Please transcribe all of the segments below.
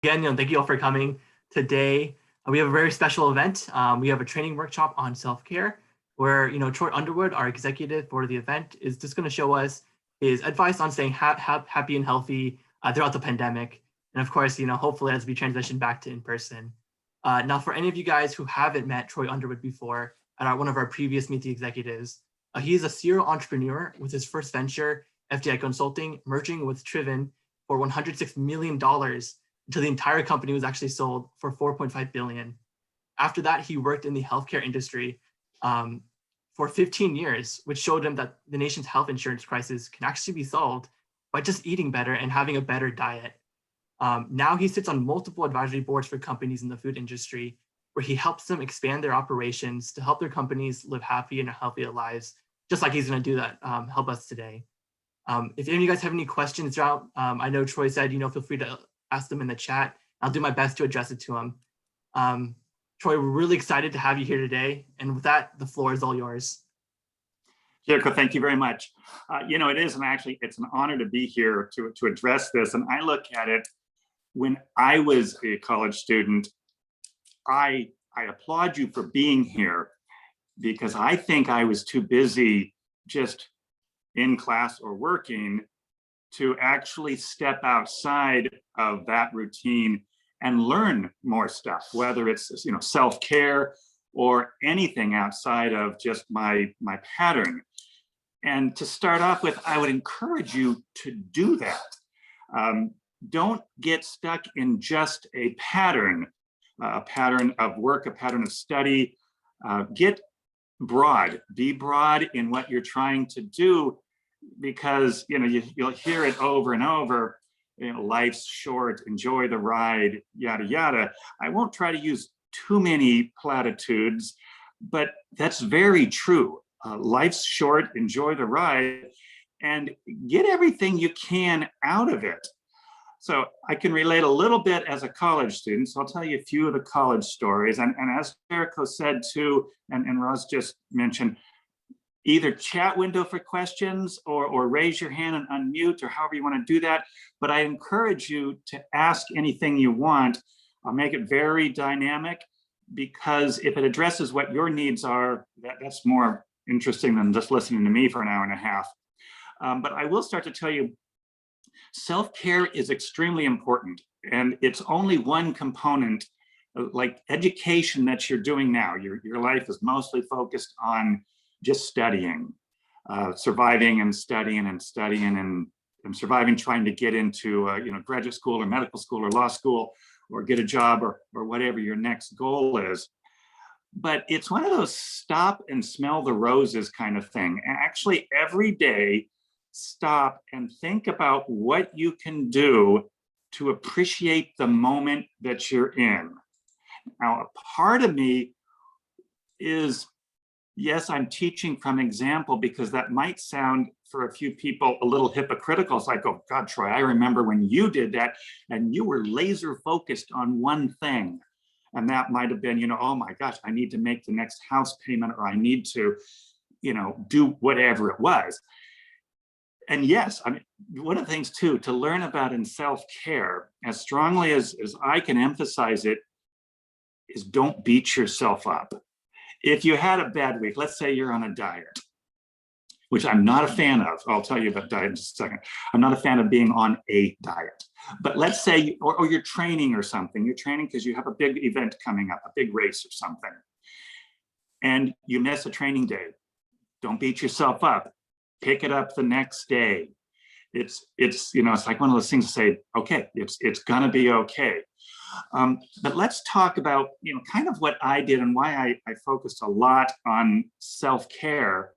Again, thank you all for coming today. We have a very special event. We have a training workshop on self-care where, Troy Underwood, our executive for the event, is just going to show us his advice on staying happy and healthy throughout the pandemic. And of course, hopefully as we transition back to in-person. Now, for any of you guys who haven't met Troy Underwood before, at one of our previous Meet the Executives, he is a serial entrepreneur with his first venture, FDI Consulting, merging with TRUBen for $106 million until the entire company was actually sold for $4.5 billion. After that, he worked in the healthcare industry for 15 years, which showed him that the nation's health insurance crisis can actually be solved by just eating better and having a better diet. Now he sits on multiple advisory boards for companies in the food industry, where he helps them expand their operations to help their companies live happy and healthier lives, just like he's going to do that, help us today. If any of you guys have any questions throughout, I know Troy said, feel free to ask them in the chat. I'll do my best to address it to him. Troy, we're really excited to have you here today. And with that, the floor is all yours. Jericho, thank you very much. It's an honor to be here to address this. And I look at it, when I was a college student, I applaud you for being here, because I think I was too busy just in class or working to actually step outside of that routine and learn more stuff, whether it's self-care or anything outside of just my pattern. And to start off with, I would encourage you to do that. Don't get stuck in just a pattern of work, a pattern of study. Get broad, be broad in what you're trying to do, because you'll hear it over and over. Life's short, enjoy the ride, yada yada. I won't try to use too many platitudes, but that's very true. Life's short, enjoy the ride, and get everything you can out of it. So I can relate a little bit as a college student, so I'll tell you a few of the college stories. And as Jericho said too, and Roz just mentioned, either chat window for questions or raise your hand and unmute, or however you want to do that. But I encourage you to ask anything you want. I'll make it very dynamic, because if it addresses what your needs are, that's more interesting than just listening to me for an hour and a half. But I will start to tell you, self-care is extremely important, and it's only one component. Like education that you're doing now, your life is mostly focused on just studying, surviving and studying and surviving, trying to get into graduate school or medical school or law school, or get a job, or whatever your next goal is. But it's one of those stop and smell the roses kind of thing. Actually, every day, stop and think about what you can do to appreciate the moment that you're in. Now, a part of me is, yes, I'm teaching from example, because that might sound for a few people a little hypocritical. It's like, oh God, Troy, I remember when you did that and you were laser focused on one thing. And that might have been, oh my gosh, I need to make the next house payment, or I need to, do whatever it was. And yes, I mean, one of the things too, to learn about in self-care, as strongly as I can emphasize it, is don't beat yourself up. If you had a bad week, let's say you're on a diet, which I'm not a fan of. I'll tell you about diet in just a second. I'm not a fan of being on a diet. But let's say, or you're training or something. You're training because you have a big event coming up, a big race or something, and you miss a training day. Don't beat yourself up. Pick it up the next day. It's like one of those things to say, okay, it's gonna be okay. But let's talk about, kind of what I did and why I focused a lot on self-care.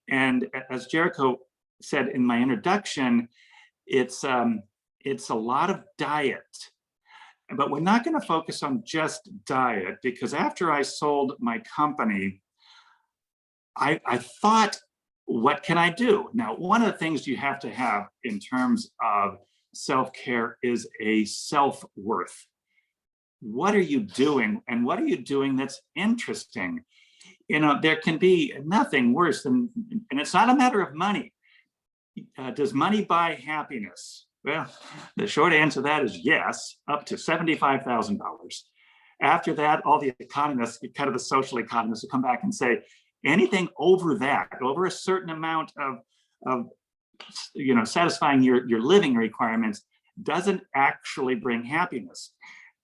And as Jericho said in my introduction, it's a lot of diet. But we're not going to focus on just diet, because after I sold my company, I thought, what can I do? Now, one of the things you have to have in terms of self-care is a self-worth. What are you doing? And what are you doing that's interesting? There can be nothing worse than, and it's not a matter of money. Does money buy happiness? Well, the short answer to that is yes, up to $75,000. After that, all the economists, kind of the social economists, will come back and say anything over that, over a certain amount of satisfying your living requirements, doesn't actually bring happiness.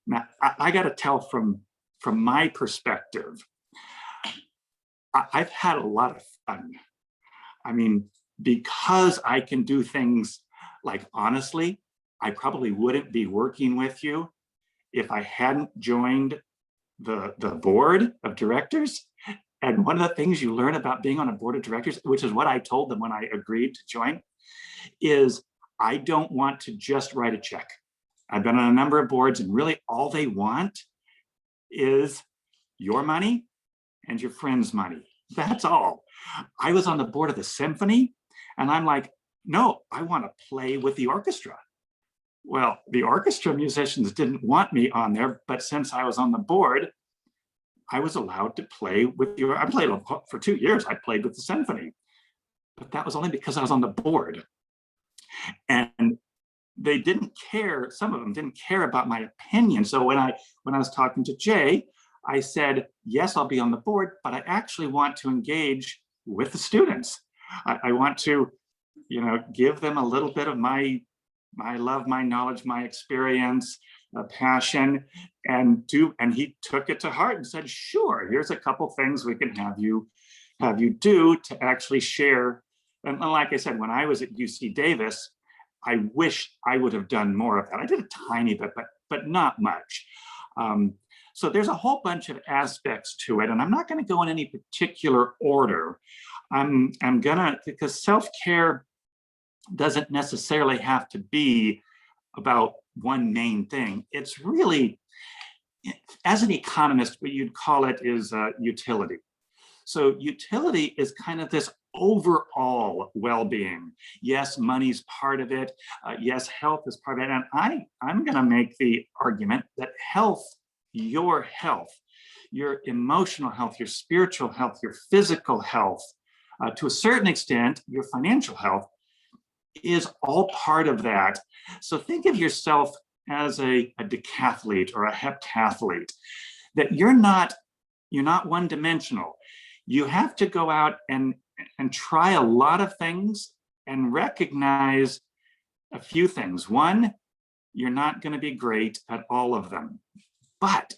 Now, I got to tell from my perspective, I've had a lot of fun. I mean, because I can do things like, honestly, I probably wouldn't be working with you if I hadn't joined the board of directors. And one of the things you learn about being on a board of directors, which is what I told them when I agreed to join, is I don't want to just write a check. I've been on a number of boards, and really all they want is your money and your friends' money. That's all. I was on the board of the symphony, and I'm like, no, I want to play with the orchestra. Well, the orchestra musicians didn't want me on there, but since I was on the board, I was allowed to play with the, I played for 2 years, I played with the symphony, but that was only because I was on the board. And they didn't care, some of them didn't care about my opinion. So when I was talking to Jay, I said, yes, I'll be on the board, but I actually want to engage with the students. I want to, give them a little bit of my love, my knowledge, my experience, passion, and he took it to heart and said, sure, here's a couple things we can have you do to actually share. And like I said, when I was at UC Davis, I wish I would have done more of that. I did a tiny bit, but not much. So there's a whole bunch of aspects to it, and I'm not going to go in any particular order. I'm gonna, because self-care doesn't necessarily have to be about one main thing. It's really, as an economist, what you'd call it is utility. So utility is kind of this overall well-being. Yes, money's part of it. Yes, health is part of it. And I'm going to make the argument that health, your emotional health, your spiritual health, your physical health, to a certain extent, your financial health, is all part of that. So think of yourself as a decathlete or a heptathlete, that you're not one-dimensional. You have to go out and try a lot of things and recognize a few things. One, you're not going to be great at all of them. But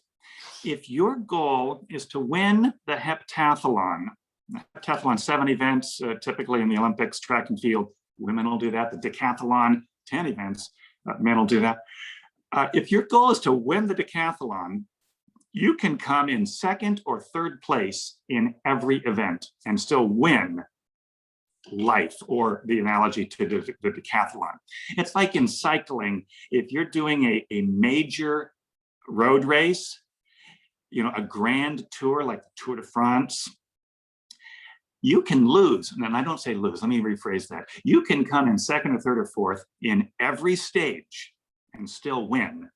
if your goal is to win the heptathlon, 7 events, typically in the Olympics, track and field, women will do that. The decathlon, 10 events, men will do that. If your goal is to win the decathlon, you can come in second or third place in every event and still win life, or the analogy to the decathlon. It's like in cycling, if you're doing a major road race, a grand tour like the Tour de France, you can lose, and I don't say lose, let me rephrase that. You can come in second or third or fourth in every stage and still win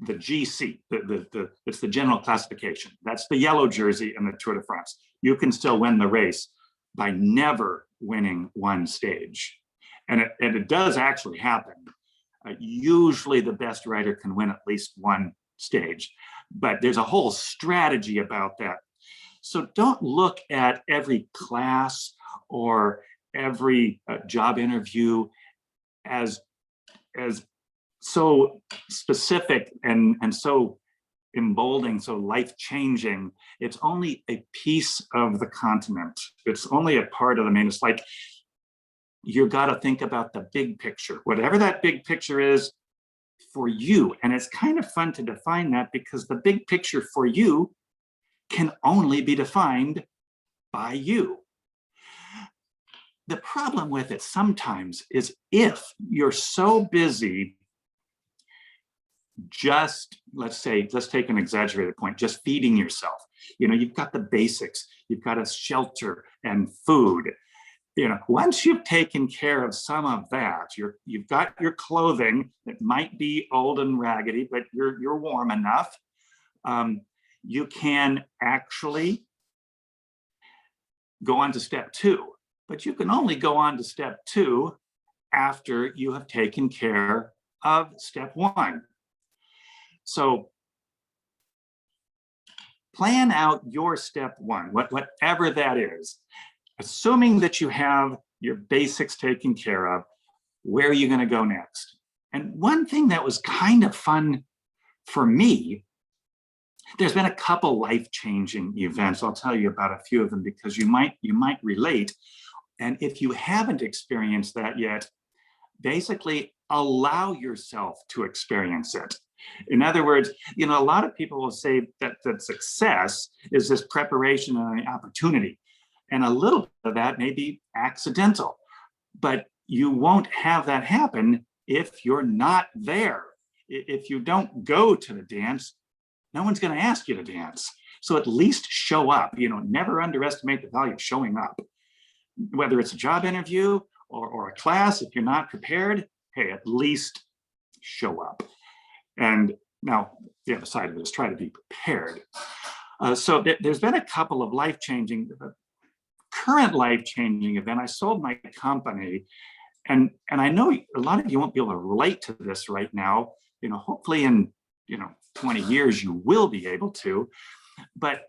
the GC, it's the general classification. That's the yellow jersey in the Tour de France. You can still win the race by never winning one stage. And it does actually happen. Usually the best rider can win at least one stage, but there's a whole strategy about that. So don't look at every class or every job interview as so specific and so emboldening, so life-changing. It's only a piece of the continent. It's only a part of the main. It's like you got to think about the big picture, whatever that big picture is for you. And it's kind of fun to define that, because the big picture for you can only be defined by you. The problem with it sometimes is if you're so busy just, let's take an exaggerated point, just feeding yourself. You've got the basics, you've got a shelter and food. Once you've taken care of some of that, you've got your clothing that might be old and raggedy, but you're warm enough. You can actually go on to step 2, but you can only go on to step 2 after you have taken care of step one. So plan out your step one, whatever that is. Assuming that you have your basics taken care of, where are you going to go next? And one thing that was kind of fun for me, there's been a couple life-changing events. I'll tell you about a few of them because you might relate. And if you haven't experienced that yet, basically allow yourself to experience it. In other words, a lot of people will say that success is this preparation and an opportunity. And a little bit of that may be accidental, but you won't have that happen if you're not there. If you don't go to the dance, no one's going to ask you to dance. So at least show up. Never underestimate the value of showing up. Whether it's a job interview or a class, if you're not prepared, hey, at least show up. And now the other side of it is try to be prepared. So there's been a couple of current life-changing event. I sold my company, and I know a lot of you won't be able to relate to this right now. Hopefully in 20 years you will be able to. But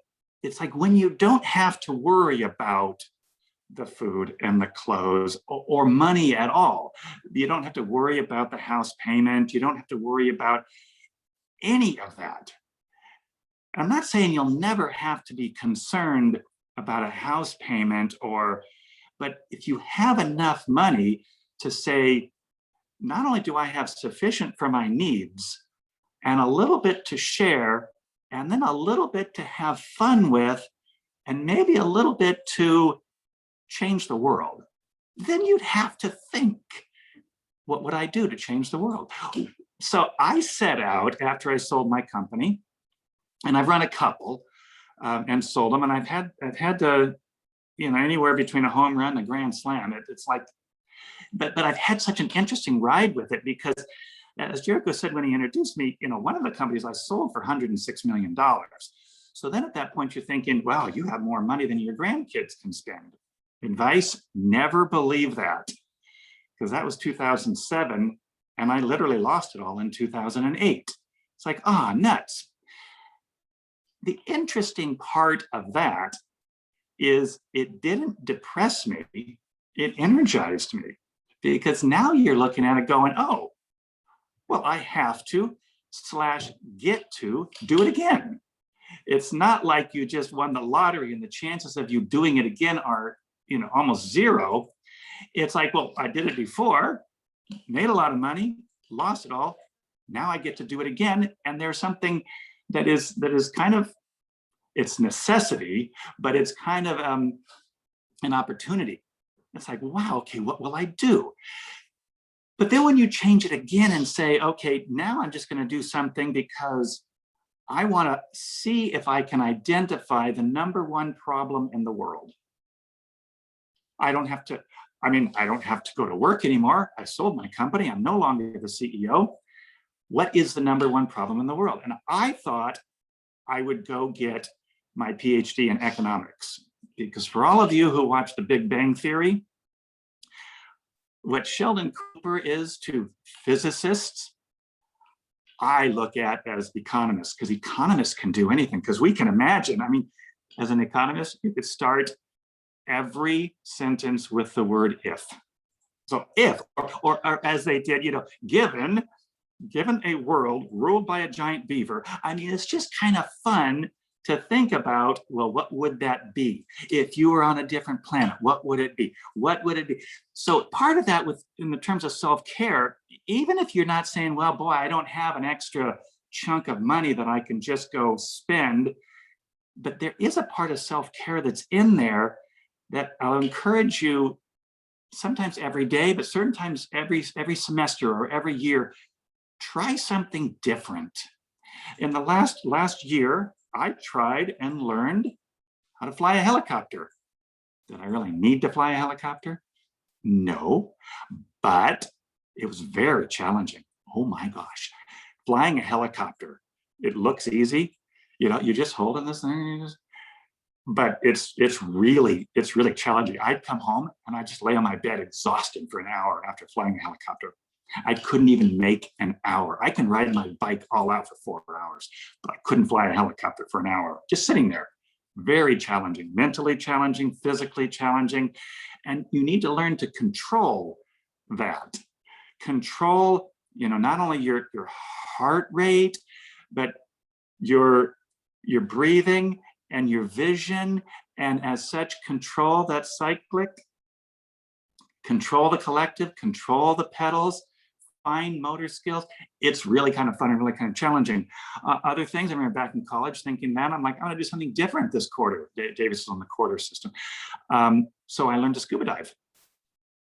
it's like when you don't have to worry about the food and the clothes or money at all. You don't have to worry about the house payment. You don't have to worry about any of that. I'm not saying you'll never have to be concerned about a house payment but if you have enough money to say, not only do I have sufficient for my needs and a little bit to share, and then a little bit to have fun with, and maybe a little bit to change the world, then you'd have to think, what would I do to change the world? So I set out after I sold my company, and I've run a couple and sold them, and I've had to, anywhere between a home run and a grand slam. It's like, but I've had such an interesting ride with it because, as Jericho said when he introduced me, one of the companies I sold for $106 million. So then at that point you're thinking, wow, you have more money than your grandkids can spend. Advice, never believe that, because that was 2007, and I literally lost it all in 2008. It's like, nuts. The interesting part of that is it didn't depress me, it energized me, because now you're looking at it going, oh, well, I have to / get to do it again. It's not like you just won the lottery and the chances of you doing it again are almost zero. It's like, well, I did it before, made a lot of money, lost it all. Now I get to do it again. And there's something that is kind of, it's necessity, but it's kind of an opportunity. It's like, wow, okay, what will I do? But then when you change it again and say, okay, now I'm just going to do something because I want to see if I can identify the #1 problem in the world. I don't have to go to work anymore. I sold my company. I'm no longer the CEO. What is the #1 problem in the world? And I thought I would go get my PhD in economics, because for all of you who watch The Big Bang Theory, what Sheldon Cooper is to physicists, I look at as economists, because economists can do anything, because we can imagine. As an economist, you could start every sentence with the word if. So if, or as they did, given a world ruled by a giant beaver, it's just kind of fun to think about, well, what would that be? If you were on a different planet, what would it be? What would it be? So part of that in the terms of self-care, even if you're not saying, well, boy, I don't have an extra chunk of money that I can just go spend, but there is a part of self-care that's in there that I'll encourage you, sometimes every day, but certain times every semester or every year, try something different. In the last year, I tried and learned how to fly a helicopter. Did I really need to fly a helicopter? No, but it was very challenging. Oh my gosh, flying a helicopter, it looks easy. You're just holding this thing, but it's really challenging. I'd come home and I'd just lay on my bed exhausted for an hour after flying a helicopter. I couldn't even make an hour. I can ride my bike all out for 4 hours, but I couldn't fly a helicopter for an hour, just sitting there. Very challenging, mentally challenging, physically challenging. And you need to learn to control that. Control, not only your heart rate, but your breathing and your vision, and as such, control that cyclic, control the collective, control the pedals, fine motor skills. It's really kind of fun and really kind of challenging. Other things, I remember back in college thinking, man, I'm like, I want to do something different this quarter. Davis is on the quarter system. So I learned to scuba dive.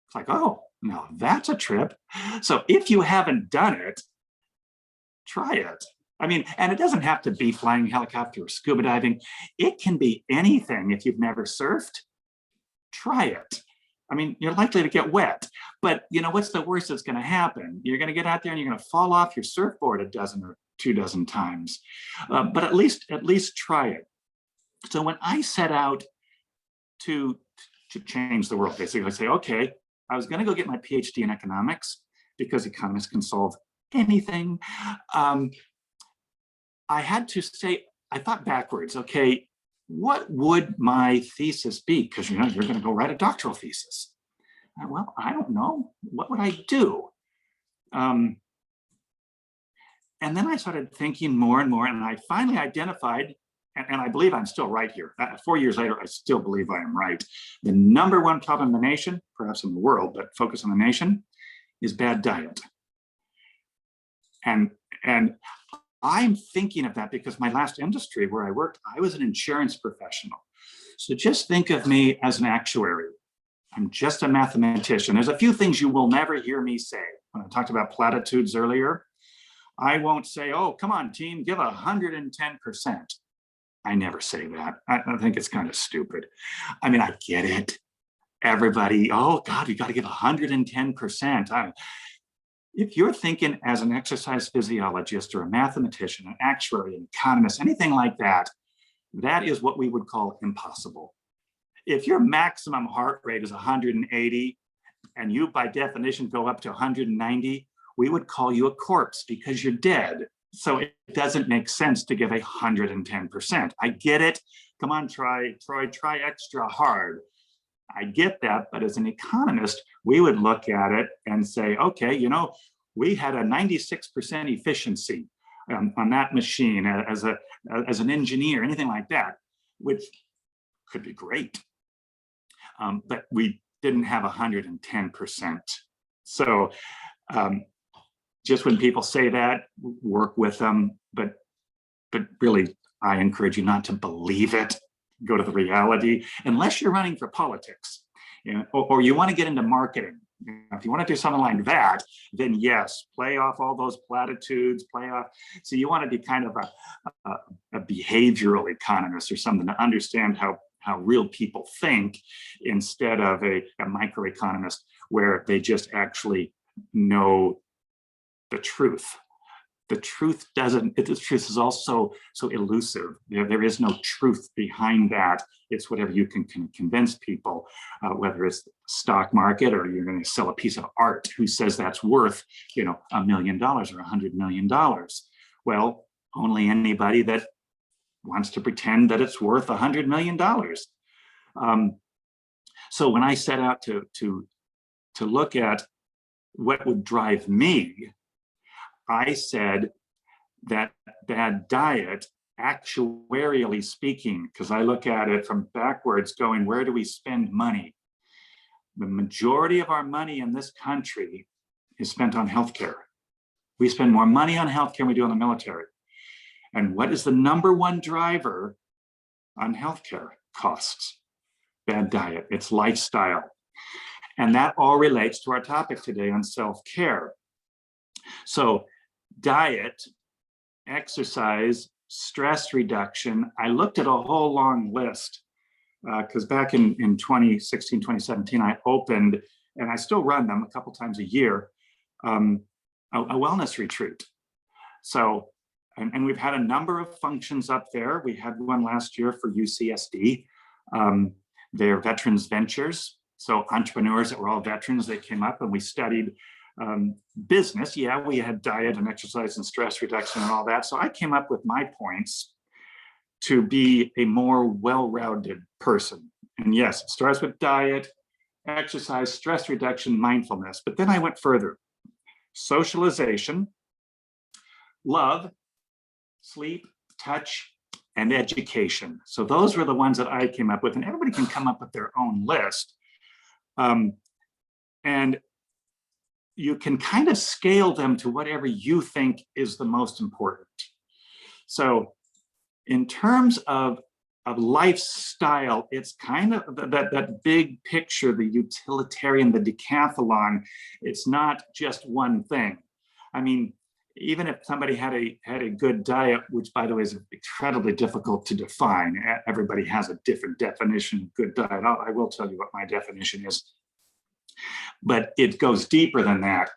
It's like, oh, now that's a trip. So if you haven't done it, try it. I mean, and it doesn't have to be flying a helicopter or scuba diving. It can be anything. If you've never surfed, try it. I mean, you're likely to get wet, but what's the worst that's going to happen? You're going to get out there and you're going to fall off your surfboard a dozen or 24 times, but at least try it. So when I set out to change the world, basically, I say, okay, I was going to go get my PhD in economics because economists can solve anything. I had to say, I thought backwards, okay, what would my thesis be? Because you're going to go write a doctoral thesis. Well, I don't know. What would I do? And then I started thinking more and more, and I finally identified, and I believe I'm still right here. 4 years later, I still believe I am right. The number one problem in the nation, perhaps in the world, but focus on the nation, is bad diet. And I'm thinking of that because my last industry where I worked, I was an insurance professional. So just think of me as an actuary. I'm just a mathematician. There's a few things you will never hear me say. When I talked about platitudes earlier, I won't say, oh, come on, team, give 110%. I never say that. I think it's kind of stupid. I mean, I get it. Everybody, oh God, you got to give 110%. If you're thinking as an exercise physiologist or a mathematician, an actuary, an economist, anything like that, that is what we would call impossible. If your maximum heart rate is 180 and you by definition go up to 190, we would call you a corpse because you're dead. So it doesn't make sense to give 110%. I get it. Come on, Troy, try extra hard. I get that, but as an economist, we would look at it and say, okay, we had a 96% efficiency on that machine as an engineer, anything like that, which could be great. But we didn't have 110%. So just when people say that, work with them, but really, I encourage you not to believe it. Go to the reality, unless you're running for politics, or you want to get into marketing. If you want to do something like that, then yes, play off all those platitudes, play off. So you want to be kind of a behavioral economist or something to understand how real people think instead of a microeconomist where they just actually know the truth. The truth is also so elusive. There is no truth behind that. It's whatever you can convince people, whether it's the stock market or you're going to sell a piece of art. Who says that's worth, $1 million or $100 million? Well, only anybody that wants to pretend that it's worth $100 million. So when I set out to look at what would drive me, I said that bad diet, actuarially speaking, because I look at it from backwards going, where do we spend money? The majority of our money in this country is spent on healthcare. We spend more money on healthcare than we do on the military. And what is the number one driver on healthcare costs? Bad diet, it's lifestyle. And that all relates to our topic today on self-care. So diet, exercise, stress reduction. I looked at a whole long list because back in 2016, 2017, I opened, and I still run them a couple times a year, a wellness retreat. So and we've had a number of functions up there. We had one last year for UCSD. They're Veterans Ventures. So entrepreneurs that were all veterans, they came up and we studied business. Yeah, we had diet and exercise and stress reduction and all that. So I came up with my points to be a more well-rounded person. And yes, it starts with diet, exercise, stress reduction, mindfulness. But then I went further. Socialization, love, sleep, touch, and education. So those were the ones that I came up with, and everybody can come up with their own list. And you can kind of scale them to whatever you think is the most important. So in terms of lifestyle, it's kind of that big picture, the utilitarian, the decathlon. It's not just one thing. I mean, even if somebody had a good diet, which by the way is incredibly difficult to define, everybody has a different definition of good diet. I will tell you what my definition is, but it goes deeper than that.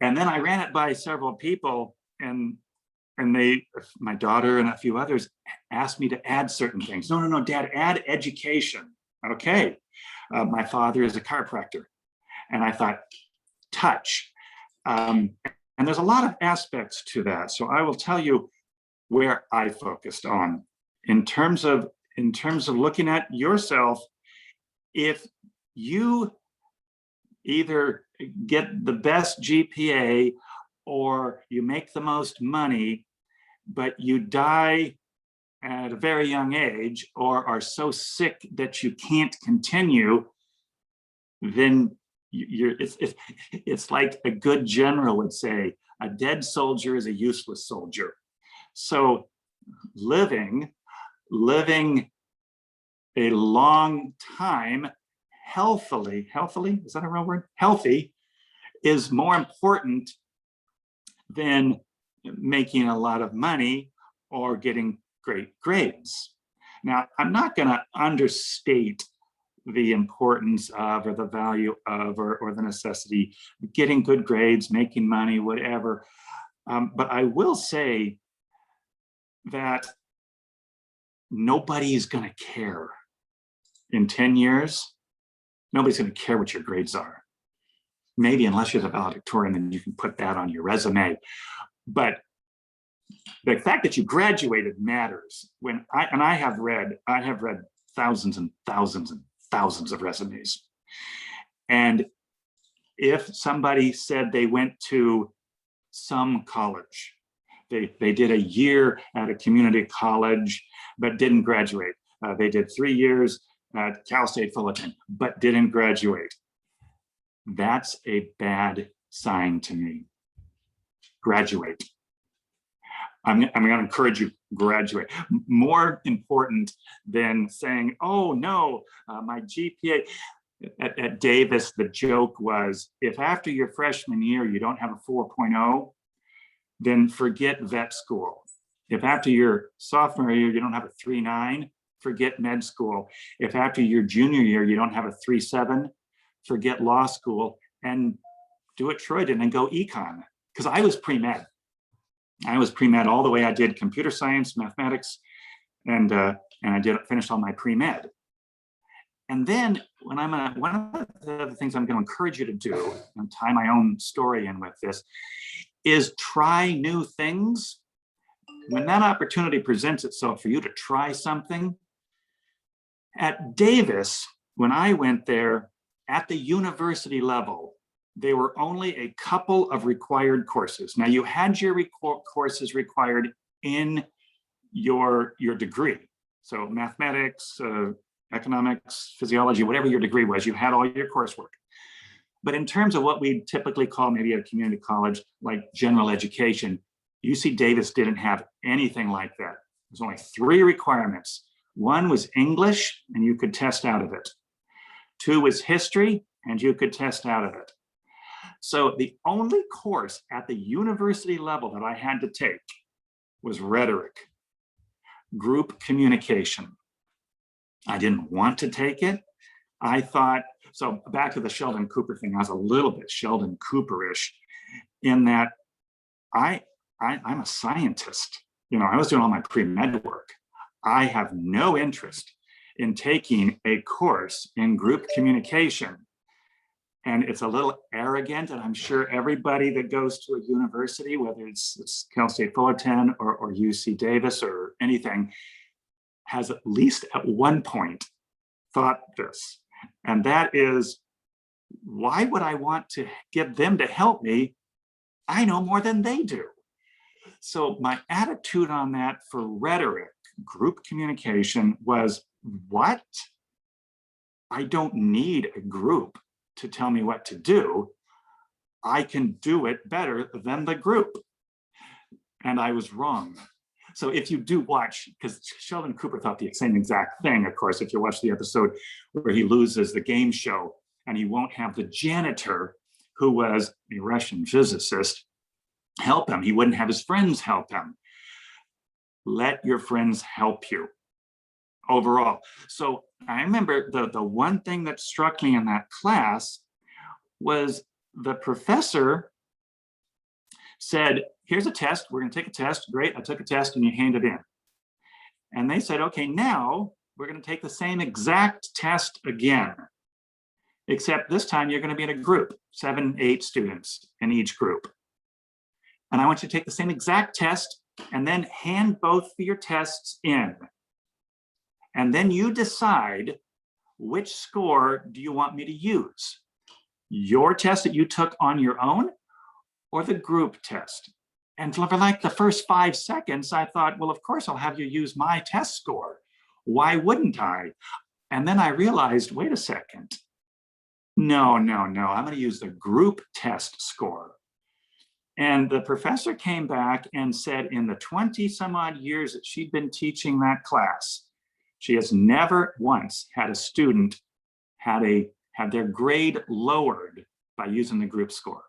And then I ran it by several people, and they, my daughter and a few others, asked me to add certain things. No, Dad, add education. Okay. My father is a chiropractor, and I thought touch. And there's a lot of aspects to that. So I will tell you where I focused on in terms of looking at yourself. If you either get the best GPA or you make the most money, but you die at a very young age or are so sick that you can't continue, then it's like a good general would say, a dead soldier is a useless soldier. So living a long time healthily, is that a real word? Healthy is more important than making a lot of money or getting great grades. Now, I'm not going to understate the importance of, or the value of, or the necessity of getting good grades, making money, whatever. But I will say that nobody's going to care in 10 years. Nobody's going to care what your grades are. Maybe unless you're the valedictorian, then you can put that on your resume. But the fact that you graduated matters. When I have read thousands and thousands and thousands of resumes. And if somebody said they went to some college, they did a year at a community college, but didn't graduate. They did 3 years at Cal State Fullerton, but didn't graduate. That's a bad sign to me. Graduate. I'm going to encourage you, graduate. More important than saying, oh no, my GPA. At Davis, the joke was, if after your freshman year you don't have a 4.0, then forget vet school. If after your sophomore year you don't have a 3.9, forget med school. If after your junior year you don't have a 3.7, forget law school and do what Troy did and go econ. Because I was pre-med. I was pre-med all the way. I did computer science, mathematics, and I finished all my pre-med. And then when one of the other things I'm going to encourage you to do, and tie my own story in with this, is try new things. When that opportunity presents itself for you to try something, at Davis, when I went there at the university level, there were only a couple of required courses. Now you had your courses required in your degree. So mathematics, economics, physiology, whatever your degree was, you had all your coursework. But in terms of what we typically call maybe a community college, like general education, UC Davis didn't have anything like that. There's only 3 requirements. 1 was English, and you could test out of it. 2 was history, and you could test out of it. So the only course at the university level that I had to take was rhetoric, group communication. I didn't want to take it. I thought, so back to the Sheldon Cooper thing, I was a little bit Sheldon Cooperish in that I I'm a scientist. I was doing all my pre-med work. I have no interest in taking a course in group communication. And it's a little arrogant, and I'm sure everybody that goes to a university, whether it's Cal State Fullerton or UC Davis or anything, has at least at one point thought this. And that is, why would I want to get them to help me? I know more than they do. So my attitude on that for rhetoric, group communication, was, what? I don't need a group to tell me what to do. I can do it better than the group. And I was wrong. So if you do watch, because Sheldon Cooper thought the same exact thing, of course, if you watch the episode where he loses the game show and he won't have the janitor, who was a Russian physicist, help him. He wouldn't have his friends help him. Let your friends help you overall. So I remember the one thing that struck me in that class was the professor said, here's a test. We're going to take a test. Great. I took a test and you hand it in. And they said, okay, now we're going to take the same exact test again, except this time you're going to be in a group, 7, 8 students in each group. And I want you to take the same exact test and then hand both of your tests in. And then you decide, which score do you want me to use? Your test that you took on your own, or the group test? And for like the first 5 seconds, I thought, well, of course I'll have you use my test score. Why wouldn't I? And then I realized, wait a second. No, I'm going to use the group test score. And the professor came back and said, in the 20 some odd years that she'd been teaching that class, she has never once had a student had their grade lowered by using the group score.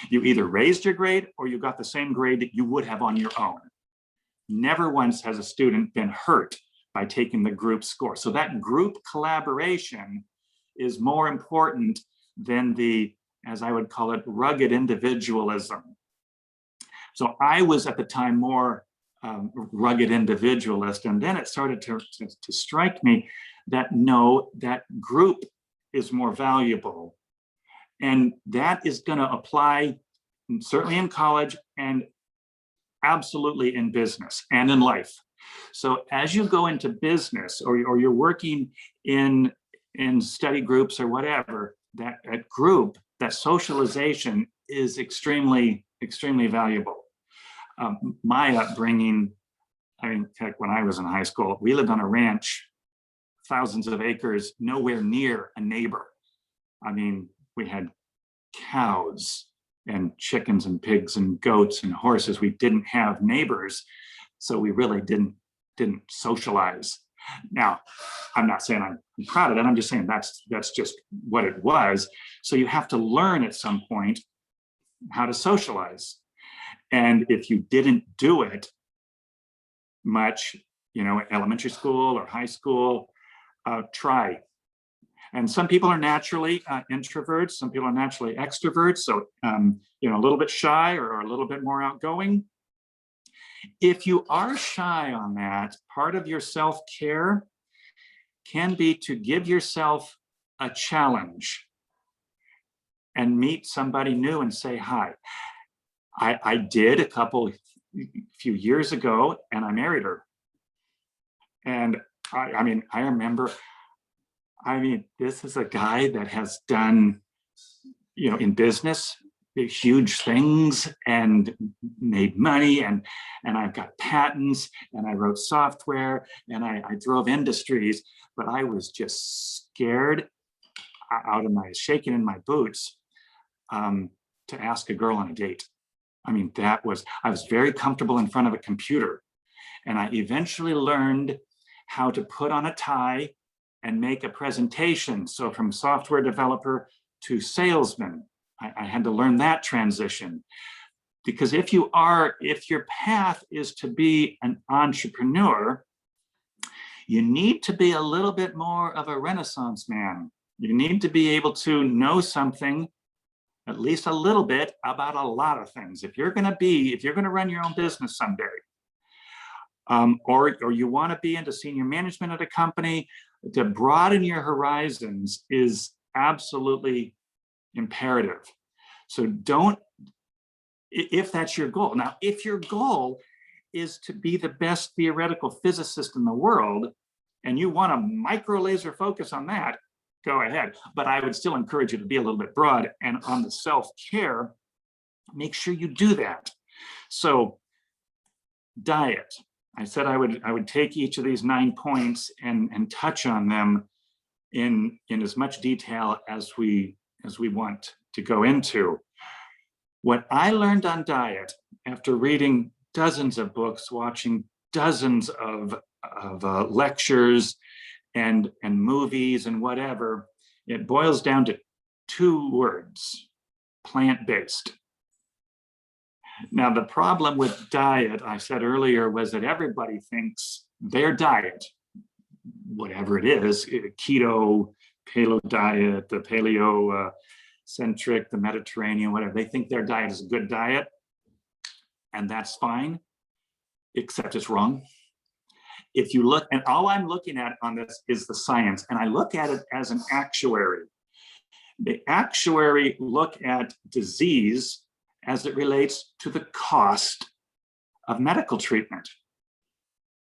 You either raised your grade or you got the same grade that you would have on your own. Never once has a student been hurt by taking the group score. So that group collaboration is more important than the, as I would call it, rugged individualism. So I was at the time more rugged individualist, and then it started to strike me that no, that group is more valuable. And that is going to apply certainly in college and absolutely in business and in life. So as you go into business or you're working in study groups or whatever, that group, that socialization is extremely, extremely valuable. My upbringing, I mean, heck, when I was in high school, we lived on a ranch, thousands of acres, nowhere near a neighbor. I mean, we had cows and chickens and pigs and goats and horses. We didn't have neighbors, so we really didn't socialize. Now, I'm not saying I'm proud of that. I'm just saying that's just what it was. So you have to learn at some point how to socialize. And if you didn't do it much, elementary school or high school, try. And some people are naturally introverts. Some people are naturally extroverts. So, a little bit shy or a little bit more outgoing. If you are shy on that, part of your self-care can be to give yourself a challenge and meet somebody new and say hi. I did a few years ago, and I married her. And I remember, this is a guy that has done, in business, huge things and made money, and I've got patents, and I wrote software, and I drove industries, but I was just scared shaking in my boots to ask a girl on a date. I was very comfortable in front of a computer, and I eventually learned how to put on a tie and make a presentation. So from software developer to salesman, I had to learn that transition. Because if your path is to be an entrepreneur, you need to be a little bit more of a Renaissance man. You need to be able to know something at least a little bit about a lot of things. If you're going to run your own business someday, or you want to be into senior management at a company, to broaden your horizons is absolutely imperative. So don't, if that's your goal. Now, if your goal is to be the best theoretical physicist in the world, and you want to micro laser focus on that, go ahead. But I would still encourage you to be a little bit broad, and on the self-care, make sure you do that. So diet. I said I would take each of these 9 points and touch on them in as much detail as we want to go into. What I learned on diet after reading dozens of books, watching dozens of lectures and movies and whatever, it boils down to 2 words: plant-based. Now, the problem with diet, I said earlier, was that everybody thinks their diet, whatever it is, keto, paleo diet, the paleo centric, the Mediterranean, whatever, they think their diet is a good diet, and that's fine, except it's wrong. If you look, and all I'm looking at on this is the science, and I look at it as an actuary. The actuary look at disease as it relates to the cost of medical treatment.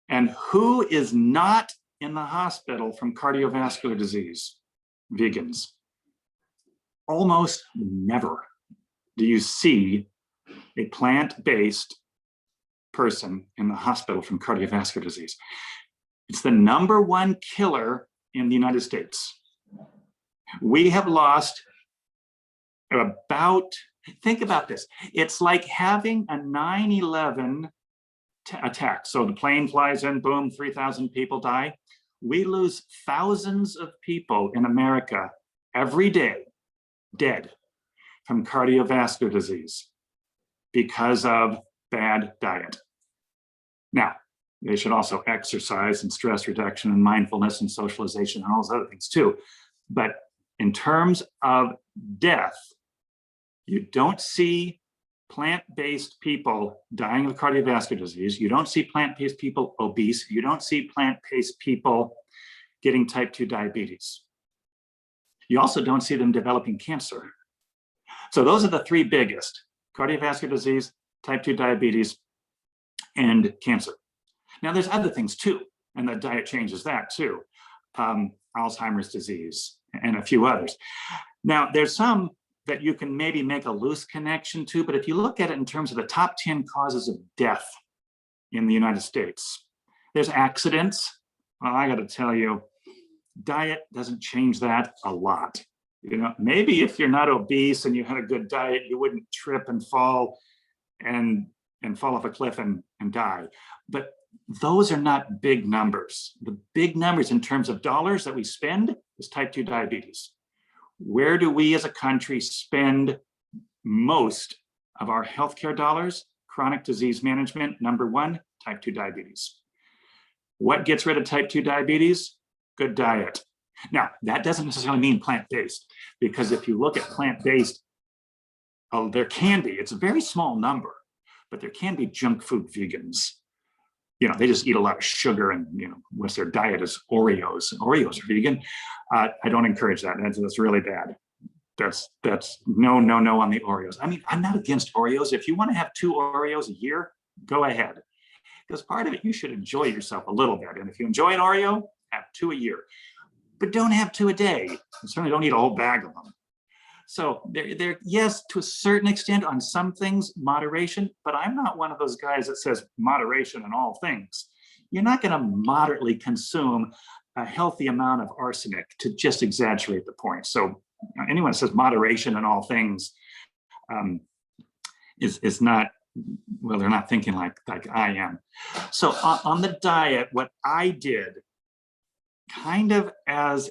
And who is not in the hospital from cardiovascular disease? Vegans. Almost never do you see a plant-based person in the hospital from cardiovascular disease. It's the #1 killer in the United States. We have lost about, think about this. It's like having a 9/11 attack. So the plane flies in, boom, 3,000 people die. We lose thousands of people in America every day, dead from cardiovascular disease because of bad diet. Now, they should also exercise and stress reduction and mindfulness and socialization and all those other things too. But in terms of death, you don't see plant-based people dying of cardiovascular disease. You don't see plant-based people obese. You don't see plant-based people getting type 2 diabetes. You also don't see them developing cancer. So those are the 3 biggest: cardiovascular disease, type 2 diabetes, and cancer. Now there's other things too, and the diet changes that too. Alzheimer's disease and a few others. Now there's some that you can maybe make a loose connection to, but if you look at it in terms of the top 10 causes of death in the United States, there's accidents. Well, I got to tell you, diet doesn't change that a lot. You know, maybe if you're not obese and you had a good diet, you wouldn't trip and fall and fall off a cliff and die. But those are not big numbers. The big numbers in terms of dollars that we spend is type 2 diabetes. Where do we as a country spend most of our healthcare dollars? Chronic disease management, #1, type 2 diabetes. What gets rid of type 2 diabetes? Good diet. Now, that doesn't necessarily mean plant-based, because if you look at plant-based, there can be, it's a very small number, but there can be junk food vegans. You know, they just eat a lot of sugar, and, you know, what's their diet is Oreos. Oreos are vegan. I don't encourage that. That's really bad. That's no on the Oreos. I mean, I'm not against Oreos. If you want to have 2 Oreos a year, go ahead. Because part of it, you should enjoy yourself a little bit. And if you enjoy an Oreo, have 2 a year. But don't have 2 a day. And certainly don't eat a whole bag of them. So they're, yes, to a certain extent on some things, moderation, but I'm not one of those guys that says moderation in all things. You're not going to moderately consume a healthy amount of arsenic to just exaggerate the point. So anyone that says moderation in all things is not, well, they're not thinking like I am. So on the diet, what I did kind of as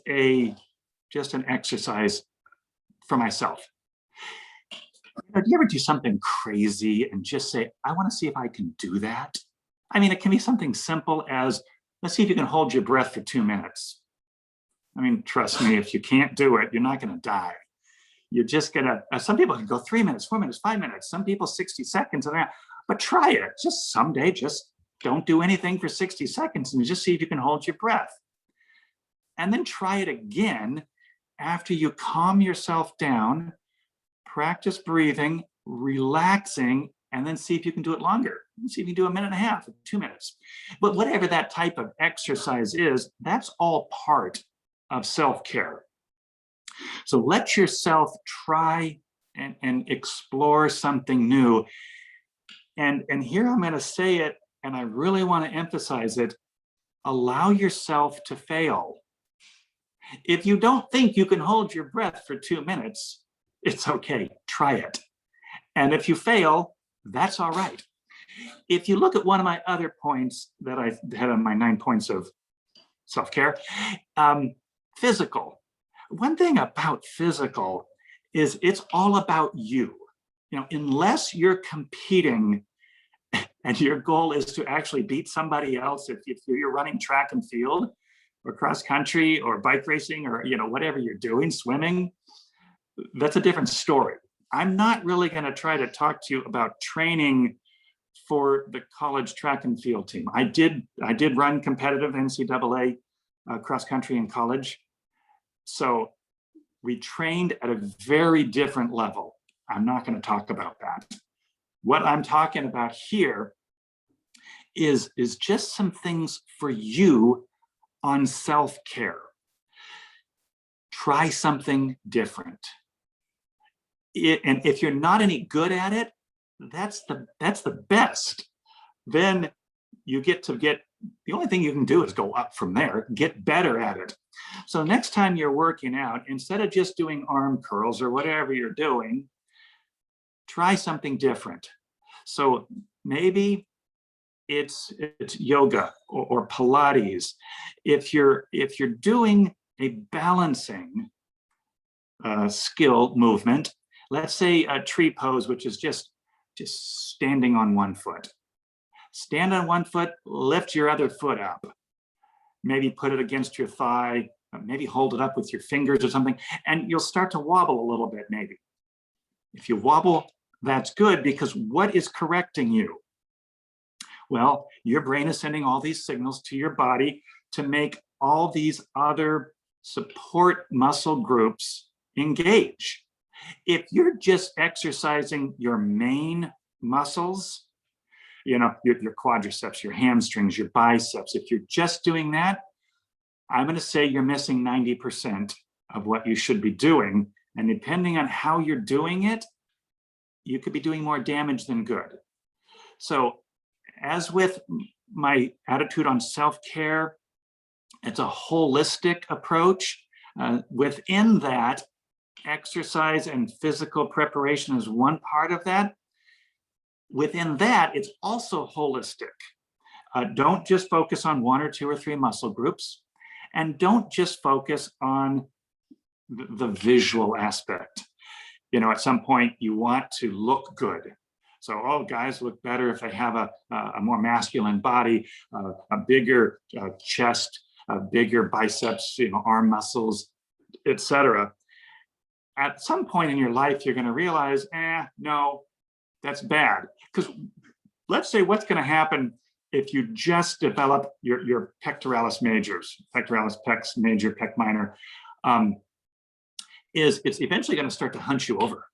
just an exercise for myself. Do you ever do something crazy and just say, I want to see if I can do that? I mean, it can be something simple as, let's see if you can hold your breath for 2 minutes. I mean, trust me, if you can't do it, you're not going to die. you're just gonna, some people can go 3 minutes, 4 minutes, 5 minutes, some people 60 seconds, but try it. Just someday, just don't do anything for 60 seconds and just see if you can hold your breath. And then try it again after you calm yourself down, practice breathing, relaxing, and then see if you can do it longer. See if you can do 1.5 minutes, 2 minutes. But whatever that type of exercise is, that's all part of self-care. So let yourself try and explore something new. And here I'm going to say it, and I really want to emphasize it. Allow yourself to fail. If you don't think you can hold your breath for 2 minutes, it's okay. Try it. And if you fail, that's all right. If you look at one of my other points that I had on my 9 points of self-care, physical. One thing about physical is it's all about you. You know, unless you're competing and your goal is to actually beat somebody else, if you're running track and field or cross country or bike racing or, you know, whatever you're doing, swimming, that's a different story. I'm not really going to try to talk to you about training for the college track and field team. I did run competitive NCAA cross country in college. So we trained at a very different level. I'm not going to talk about that. What I'm talking about here is just some things for you on self-care. Try something different. And if you're not any good at it, that's the best. Then you get, the only thing you can do is go up from there, get better at it. So next time you're working out, instead of just doing arm curls or whatever you're doing, try something different. So maybe it's yoga or Pilates. If you're doing a balancing skill movement, let's say a tree pose, which is just standing on one foot. Stand on one foot, lift your other foot up. Maybe put it against your thigh, maybe hold it up with your fingers or something, and you'll start to wobble a little bit maybe. If you wobble, that's good, because what is correcting you? Well, your brain is sending all these signals to your body to make all these other support muscle groups engage. If you're just exercising your main muscles, you know, your quadriceps, your hamstrings, your biceps, if you're just doing that, I'm going to say you're missing 90% of what you should be doing. And depending on how you're doing it, you could be doing more damage than good. So as with my attitude on self-care, it's a holistic approach. Within that, exercise and physical preparation is one part of that. Within that, it's also holistic. Don't just focus on 1 or 2 or 3 muscle groups, and don't just focus on the visual aspect. You know, at some point you want to look good. So, oh, guys look better if they have a more masculine body, a bigger chest, bigger biceps, you know, arm muscles, etc. At some point in your life, you're going to realize, no, that's bad. Because let's say what's going to happen if you just develop your pectoralis majors, pectoralis pecs major, pec minor, is it's eventually going to start to hunch you over.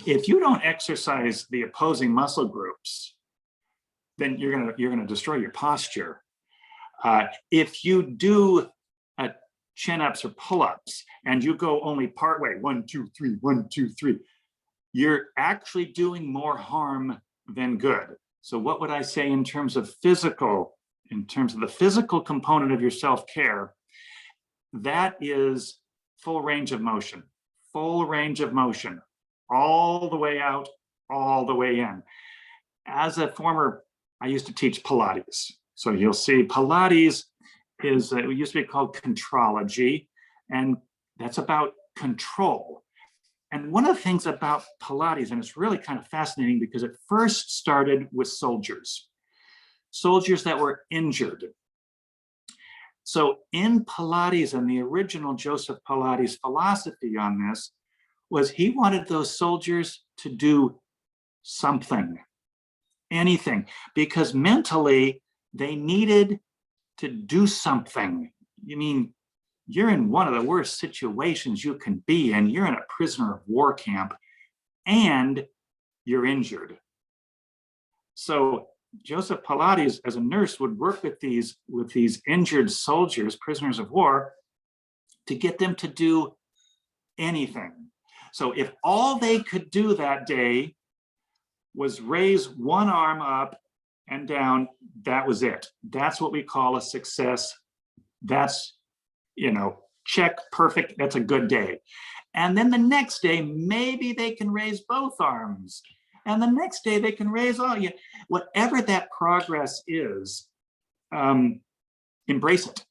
If you don't exercise the opposing muscle groups, then you're going to destroy your posture. If you do chin-ups or pull-ups and you go only part way, 1, 2, 3, 1, 2, 3, you're actually doing more harm than good. So what would I say in terms of physical, in terms of the physical component of your self-care? That is full range of motion, all the way out, all the way in. As a former, I used to teach Pilates. So you'll see Pilates is, it used to be called contrology, and that's about control. And one of the things about Pilates, and it's really kind of fascinating because it first started with soldiers that were injured. So in Pilates and the original Joseph Pilates philosophy on this was he wanted those soldiers to do something, anything, because mentally they needed to do something. You mean, you're in one of the worst situations you can be in. You're in a prisoner of war camp and you're injured. So Joseph Pilates, as a nurse, would work with these injured soldiers, prisoners of war, to get them to do anything. So if all they could do that day was raise one arm up and down, that was it. That's what we call a success. That's, check, perfect, that's a good day. And then the next day, maybe they can raise both arms. And the next day they can raise all, whatever that progress is, embrace it.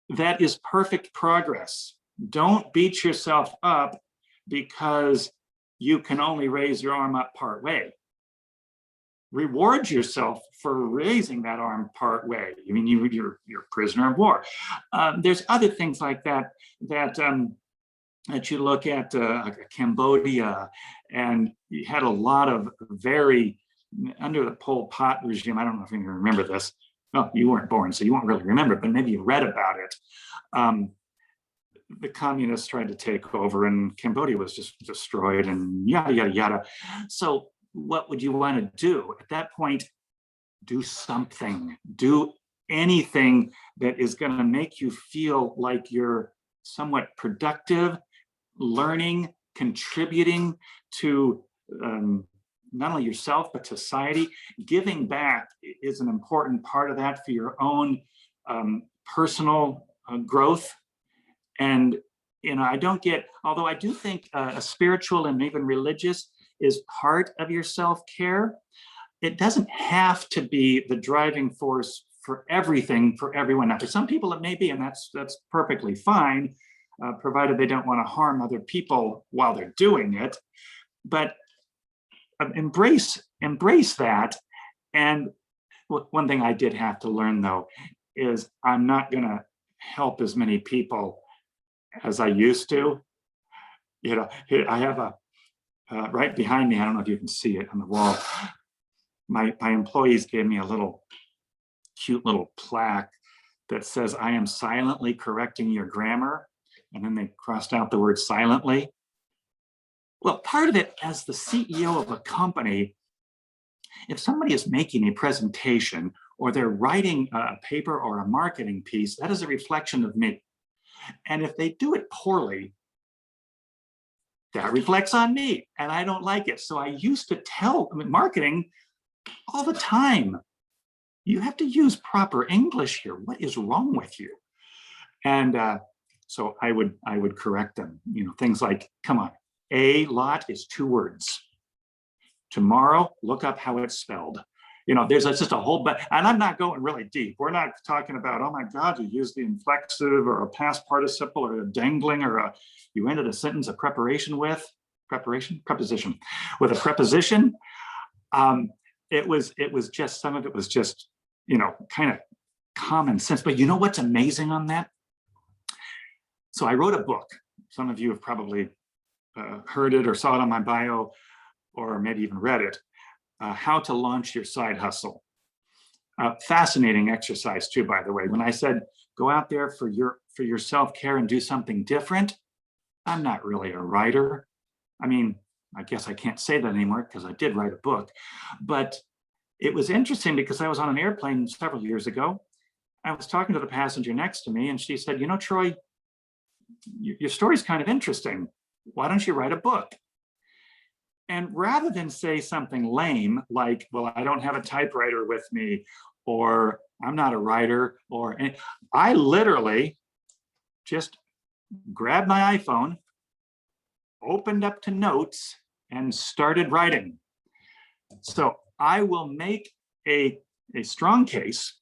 That is perfect progress. Don't beat yourself up because you can only raise your arm up part way. Reward yourself for raising that arm part way. I mean, you're a prisoner of war. There's other things like that you look at Cambodia, and you had a lot of very, under the Pol Pot regime, I don't know if you remember this. Oh, you weren't born, so you won't really remember, but maybe you read about it. The communists tried to take over and Cambodia was just destroyed and yada, yada, yada. So what would you want to do? At that point, do something. Do anything that is going to make you feel like you're somewhat productive, learning, contributing to not only yourself, but society. Giving back is an important part of that for your own personal growth. And, I don't get, although I do think a spiritual and even religious is part of your self-care, it doesn't have to be the driving force for everything for everyone. Now, for some people it may be, and that's perfectly fine, provided they don't want to harm other people while they're doing it. But embrace that. And one thing I did have to learn, though, is I'm not going to help as many people as I used to. I have a right behind me, I don't know if you can see it on the wall, my employees gave me a cute little plaque that says, "I am silently correcting your grammar." And then they crossed out the word silently. Well, part of it, as the CEO of a company, if somebody is making a presentation or they're writing a paper or a marketing piece, that is a reflection of me. And if they do it poorly, that reflects on me, and I don't like it. So I used to tell marketing all the time, you have to use proper English here. What is wrong with you? And so I would correct them. Things like, come on, a lot is 2 words. Tomorrow, look up how it's spelled. There's just a whole bunch, and I'm not going really deep. We're not talking about, oh my God, you used the inflexive or a past participle or a dangling or you ended a sentence of preposition with a preposition. It was just, some of it was just, kind of common sense. But you know what's amazing on that? So I wrote a book. Some of you have probably heard it or saw it on my bio, or maybe even read it. How to Launch Your Side Hustle. Fascinating exercise too, by the way. When I said go out there for your self-care and do something different, I'm not really a writer. I mean, I guess I can't say that anymore because I did write a book. But it was interesting because I was on an airplane several years ago. I was talking to the passenger next to me and she said, Troy, your story's kind of interesting. Why don't you write a book? And rather than say something lame like, well, I don't have a typewriter with me, or I'm not a writer, I literally just grabbed my iPhone, opened up to notes, and started writing. So I will make a strong case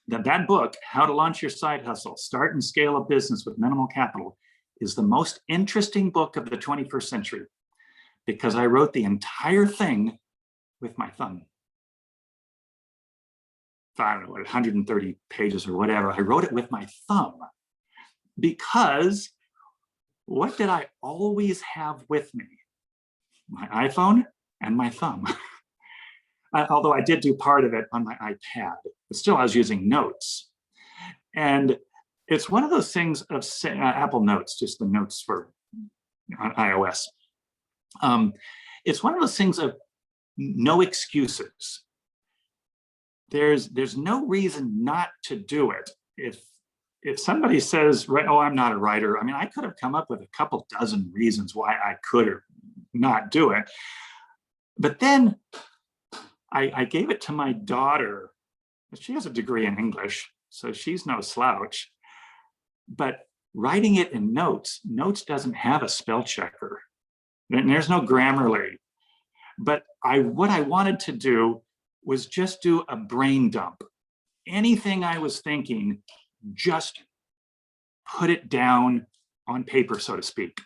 that book, How to Launch Your Side Hustle, Start and Scale a Business with Minimal Capital, is the most interesting book of the 21st century. Because I wrote the entire thing with my thumb. I don't know, 130 pages or whatever. I wrote it with my thumb because what did I always have with me? My iPhone and my thumb. Although I did do part of it on my iPad, but still I was using Notes. And it's one of those things of Apple Notes, just the notes for iOS. It's one of those things of no excuses. There's no reason not to do it. If somebody says, right, oh, I'm not a writer, I mean, I could have come up with a couple dozen reasons why I could or not do it. But then I gave it to my daughter. She has a degree in English, so she's no slouch. But writing it in Notes doesn't have a spell checker. And there's no Grammarly. But what I wanted to do was just do a brain dump. Anything I was thinking, just put it down on paper, so to speak.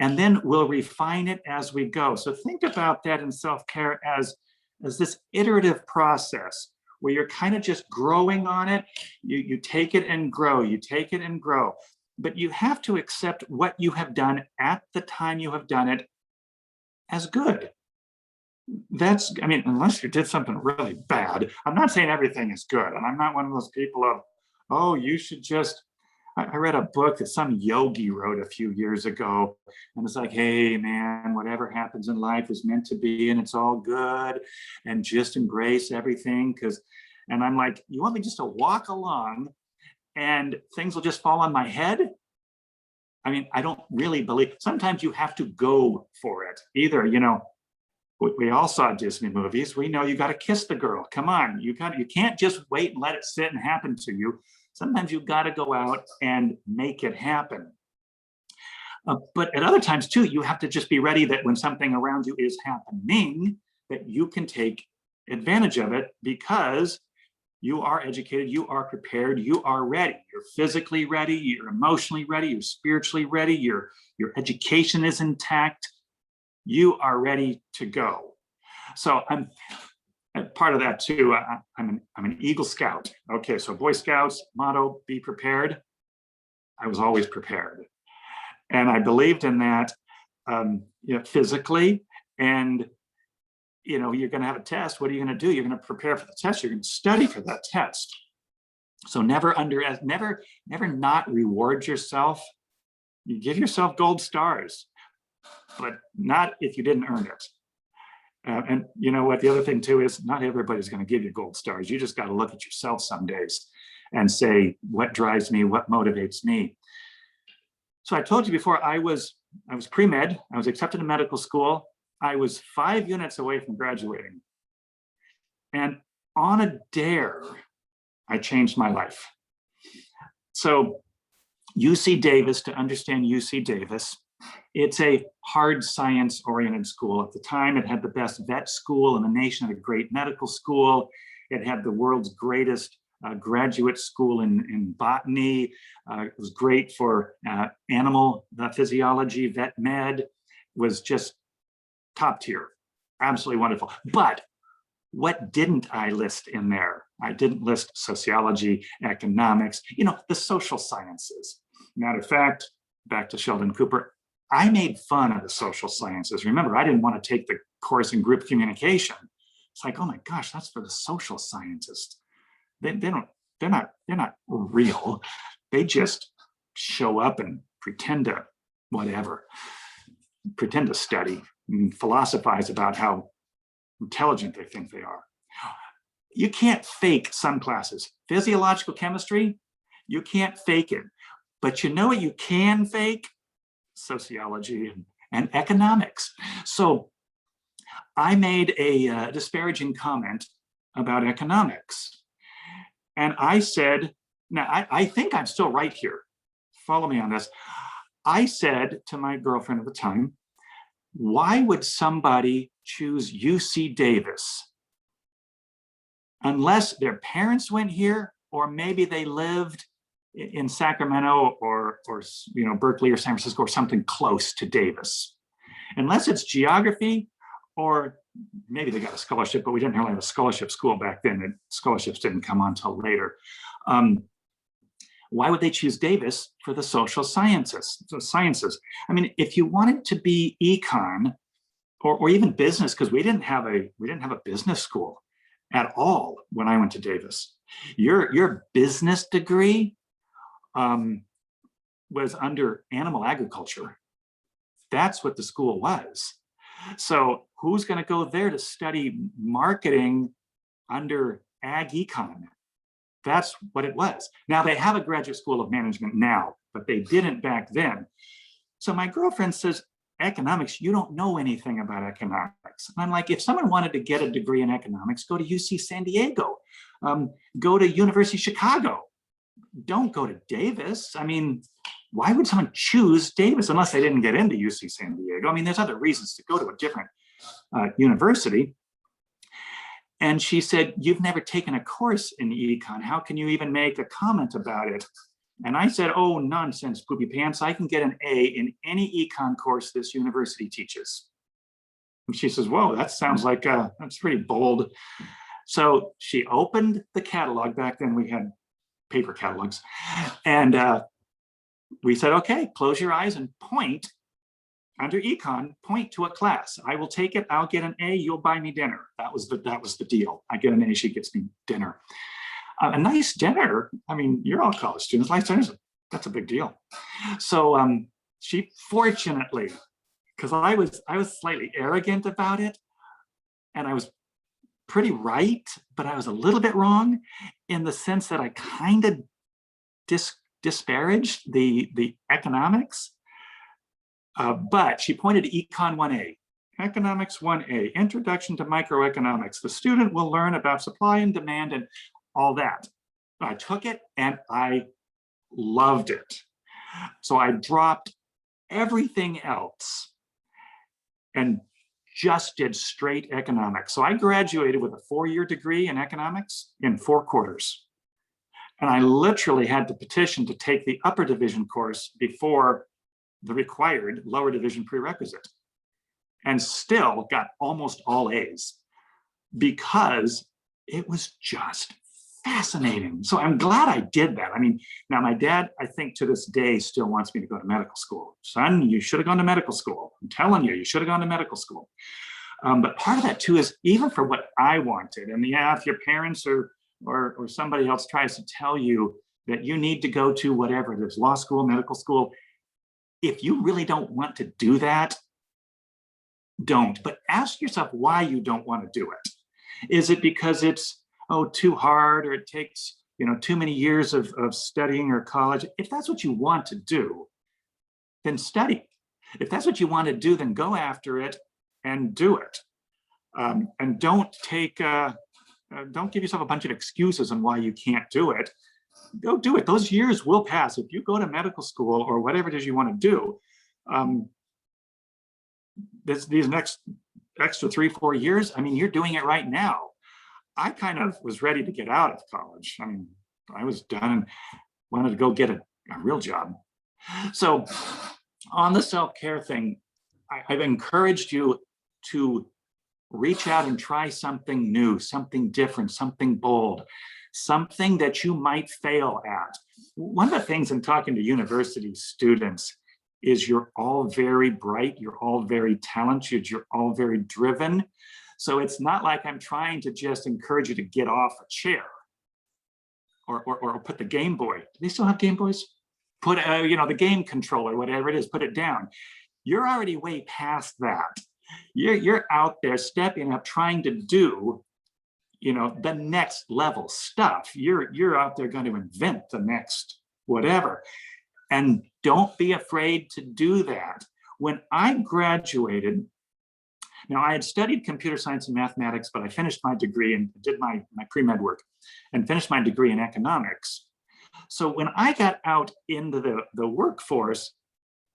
And then we'll refine it as we go. So think about that in self-care as this iterative process where you're kind of just growing on it. You take it and grow, you take it and grow. But you have to accept what you have done at the time you have done it as good. I mean, unless you did something really bad. I'm not saying everything is good. And I'm not one of those people of, oh, you should just, I read a book that some yogi wrote a few years ago. And it's like, hey, man, whatever happens in life is meant to be, and it's all good. And just embrace everything. And I'm like, you want me just to walk along and things will just fall on my head? I mean, I don't really believe, sometimes you have to go for it. Either, we all saw Disney movies. We know you got to kiss the girl. Come on, you can't just wait and let it sit and happen to you. Sometimes you've got to go out and make it happen. But at other times too, you have to just be ready that when something around you is happening, that you can take advantage of it because you are educated, you are prepared, you are ready. You're physically ready, you're emotionally ready, you're spiritually ready, your education is intact. You are ready to go. So I'm part of that too. I'm an Eagle Scout. Okay, so Boy Scouts motto: be prepared. I was always prepared, and I believed in that physically. And you're going to have a test. What are you going to do? You're going to prepare for the test. You're going to study for that test. So never not reward yourself. You give yourself gold stars, but not if you didn't earn it. And you know what? The other thing too is not everybody's going to give you gold stars. You just got to look at yourself some days and say, what drives me? What motivates me? So I told you before, I was pre-med. I was accepted to medical school. I was 5 units away from graduating. And on a dare, I changed my life. So UC Davis, to understand UC Davis, it's a hard science-oriented school. At the time, it had the best vet school in the nation, had a great medical school. It had the world's greatest graduate school in botany. It was great for animal physiology. Vet med was just top tier, absolutely wonderful. But what didn't I list in there? I didn't list sociology, economics, the social sciences. Matter of fact, back to Sheldon Cooper, I made fun of the social sciences. Remember, I didn't want to take the course in group communication. It's like, oh my gosh, that's for the social scientists. They're not real. They just show up and pretend to study and philosophize about how intelligent they think they are. You can't fake some classes. Physiological chemistry, you can't fake it. But you know what you can fake? Sociology and economics. So I made a disparaging comment about economics. And I said, now I think I'm still right here. Follow me on this. I said to my girlfriend at the time, why would somebody choose UC Davis unless their parents went here, or maybe they lived in Sacramento or Berkeley or San Francisco or something close to Davis? Unless it's geography, or maybe they got a scholarship, but we didn't really have a scholarship school back then. And scholarships didn't come on until later. Why would they choose Davis for the social sciences? I mean, if you wanted to be econ or even business, because we didn't have a business school at all when I went to Davis. Your business degree was under animal agriculture. That's what the school was. So who's going to go there to study marketing under ag econ? That's what it was. Now they have a graduate school of management now, but they didn't back then. So my girlfriend says, economics, you don't know anything about economics. And I'm like, if someone wanted to get a degree in economics, go to UC San Diego, go to University of Chicago. Don't go to Davis. I mean, why would someone choose Davis unless they didn't get into UC San Diego? I mean, there's other reasons to go to a different university. And she said, you've never taken a course in econ. How can you even make a comment about it? And I said, oh, nonsense, poopy pants. I can get an A in any econ course this university teaches. And she says, whoa, that sounds like, that's pretty bold. So she opened the catalog. Back then we had paper catalogs. And we said, okay, close your eyes and point under econ, point to a class. I will take it. I'll get an A. You'll buy me dinner. That was the deal. I get an A. She gets me dinner. A nice dinner. I mean, you're all college students. Nice dinners. That's a big deal. So she fortunately, because I was slightly arrogant about it, and I was pretty right, but I was a little bit wrong in the sense that I kind of disparaged the economics. But she pointed to Econ 1A, Economics 1A, Introduction to Microeconomics. The student will learn about supply and demand and all that. I took it and I loved it. So I dropped everything else and just did straight economics. So I graduated with a 4-year degree in economics in 4 quarters. And I literally had to petition to take the upper division course before the required lower division prerequisite, and still got almost all A's because it was just fascinating. So I'm glad I did that. I mean, now my dad, I think to this day, still wants me to go to medical school. Son, you should have gone to medical school. I'm telling you, you should have gone to medical school. But part of that too is even for what I wanted. And yeah, if your parents or somebody else tries to tell you that you need to go to whatever it is, law school, medical school, if you really don't want to do that, don't. But ask yourself why you don't want to do it. Is it because it's too hard, or it takes too many years of studying or college? If that's what you want to do, then study. If that's what you want to do, then go after it and do it. And don't give yourself a bunch of excuses on why you can't do it. Go do it. Those years will pass. If you go to medical school or whatever it is you want to do, these next extra 3-4 years, I mean, you're doing it right now. I kind of was ready to get out of college. I mean, I was done and wanted to go get a real job. So on the self-care thing, I've encouraged you to reach out and try something new, something different, something bold, something that you might fail at. One of the things in talking to university students is you're all very bright, you're all very talented, you're all very driven. So it's not like I'm trying to just encourage you to get off a chair or put the Game Boy. Do they still have Game Boys? Put the game controller, whatever it is, put it down. You're already way past that. You're out there stepping up, trying to do the next level stuff. You're out there going to invent the next whatever. And don't be afraid to do that. When I graduated, now I had studied computer science and mathematics, but I finished my degree and did my pre-med work and finished my degree in economics. So when I got out into the workforce,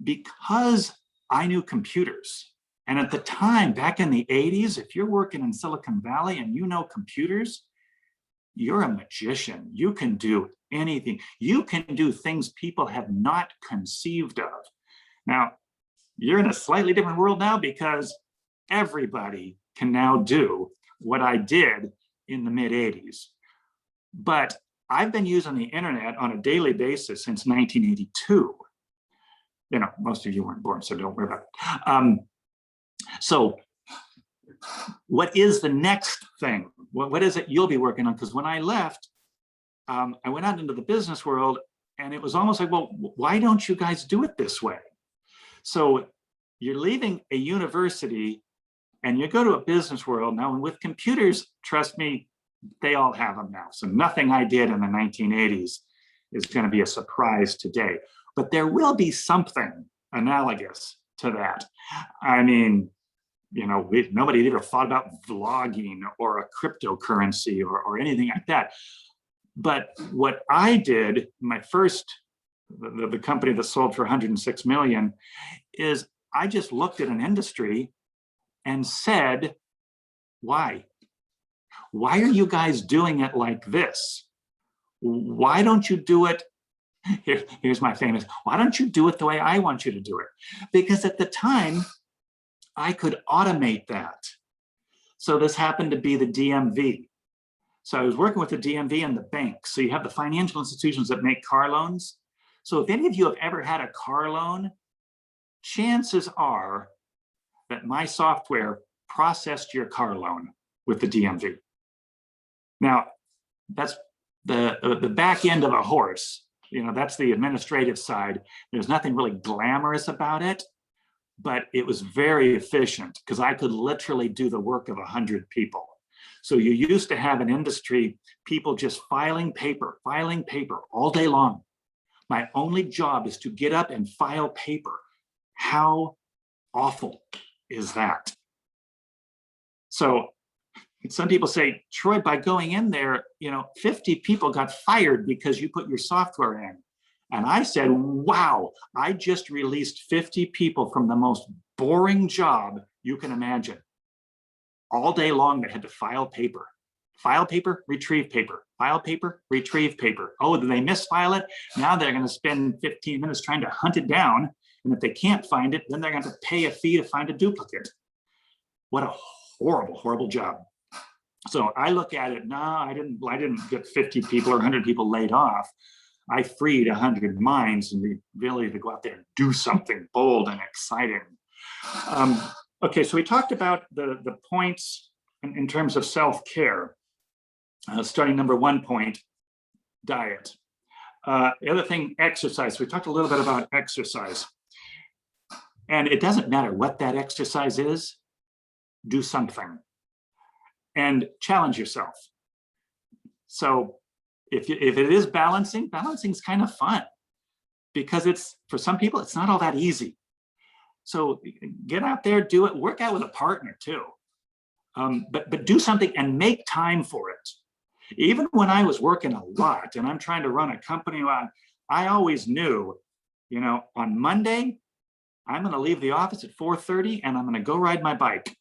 because I knew computers, and at the time, back in the 80s, if you're working in Silicon Valley and you know computers, you're a magician. You can do anything. You can do things people have not conceived of. Now, you're in a slightly different world now because everybody can now do what I did in the mid 80s. But I've been using the internet on a daily basis since 1982. You know, most of you weren't born, so don't worry about it. So what is the next thing? What is it you'll be working on? Because when I left, I went out into the business world, and it was almost like, well, why don't you guys do it this way? So you're leaving a university and you go to a business world now, and with computers, trust me, they all have them now. So nothing I did in the 1980s is going to be a surprise today, but there will be something analogous to that. I mean, you know, nobody ever thought about vlogging or a cryptocurrency or anything like that. But what I did, my first, the company that sold for 106 million, is I just looked at an industry and said, why? Why are you guys doing it like this? Why don't you do it? Here's my famous, why don't you do it the way I want you to do it? Because at the time, I could automate that. So this happened to be the DMV. So I was working with the DMV and the banks. So you have the financial institutions that make car loans. So if any of you have ever had a car loan, chances are that my software processed your car loan with the DMV. Now, that's the back end of a horse. You know, that's the administrative side. There's nothing really glamorous about it, but it was very efficient because I could literally do the work of 100 people. So you used to have an industry, people just filing paper all day long. My only job is to get up and file paper. How awful is that? So some people say, Troy, by going in there, you know, 50 people got fired because you put your software in. And I said, wow, I just released 50 people from the most boring job you can imagine. All day long, they had to file paper, retrieve paper, file paper, retrieve paper. Oh, did they misfile it? Now they're going to spend 15 minutes trying to hunt it down. And if they can't find it, then they're going to pay a fee to find a duplicate. What a horrible, horrible job. So I look at it, no, I didn't get 50 people or 100 people laid off. I freed 100 minds and the ability to go out there and do something bold and exciting. Okay, so we talked about the points in terms of self-care. Starting number 1 point, diet. The other thing, exercise. We talked a little bit about exercise. And it doesn't matter what that exercise is, do something. And challenge yourself. So if it is balancing is kind of fun because it's, for some people, it's not all that easy. So get out there, do it, work out with a partner too. But do something and make time for it. Even when I was working a lot and I'm trying to run a company, I always knew, you know, on Monday, I'm going to leave the office at 4:30 and I'm going to go ride my bike.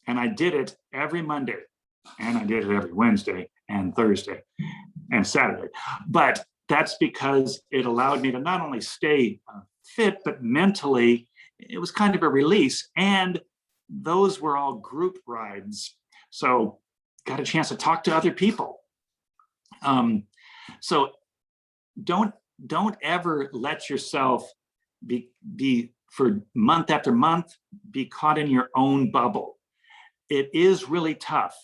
And I did it every Monday, and I did it every Wednesday and Thursday and Saturday. But that's because it allowed me to not only stay fit, but mentally, it was kind of a release. And those were all group rides. So got a chance to talk to other people. So don't ever let yourself be for month after month, be caught in your own bubble. It is really tough,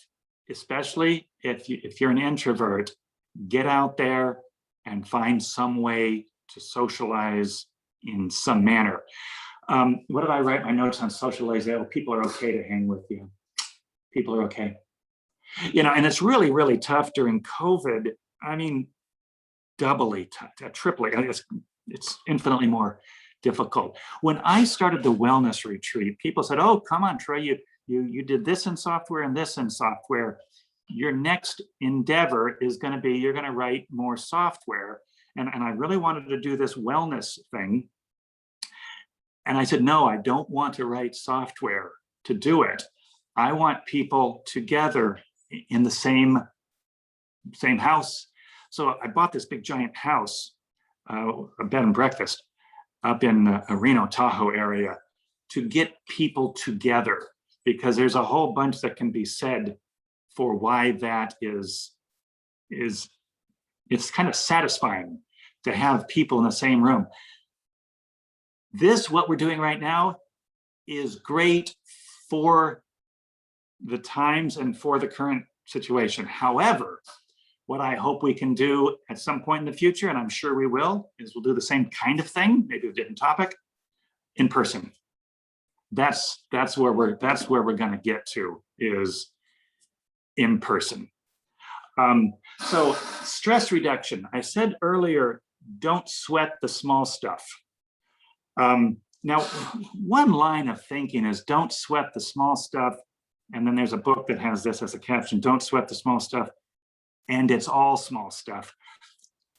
especially if you're an introvert. Get out there and find some way to socialize in some manner. What did I write my notes on socialization? Oh, people are okay to hang with you. People are okay. You know, and it's really, really tough during COVID. I mean, doubly tough, triply. It's infinitely more difficult. When I started the wellness retreat, people said, oh, come on, Troy, you did this in software and this in software. Your next endeavor is going to be, you're going to write more software. And I really wanted to do this wellness thing. And I said, no, I don't want to write software to do it. I want people together in the same house. So I bought this big giant house, a bed and breakfast up in the Reno, Tahoe area to get people together, because there's a whole bunch that can be said for why that is it's kind of satisfying to have people in the same room. What we're doing right now is great for the times and for the current situation. However, what I hope we can do at some point in the future, and I'm sure we will, is we'll do the same kind of thing, maybe a different topic, in person. That's where we're going to get to, is in person. So stress reduction. I said earlier, don't sweat the small stuff. Now, one line of thinking is don't sweat the small stuff. And then there's a book that has this as a caption, don't sweat the small stuff. And it's all small stuff.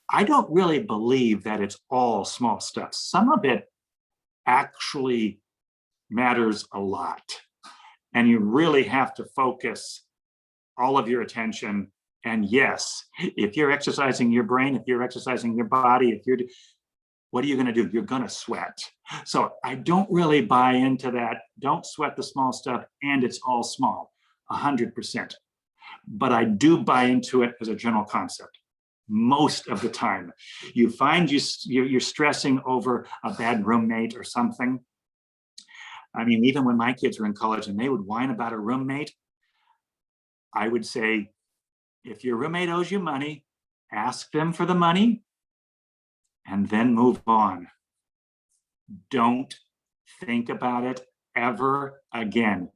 I don't really believe that it's all small stuff. Some of it actually matters a lot. And you really have to focus all of your attention. And yes, if you're exercising your brain, if you're exercising your body, what are you going to do? You're going to sweat. So I don't really buy into that. Don't sweat the small stuff, and it's all small, 100%. But I do buy into it as a general concept. Most of the time, you find you're stressing over a bad roommate or something. I mean, even when my kids were in college and they would whine about a roommate, I would say, if your roommate owes you money, ask them for the money and then move on. Don't think about it ever again.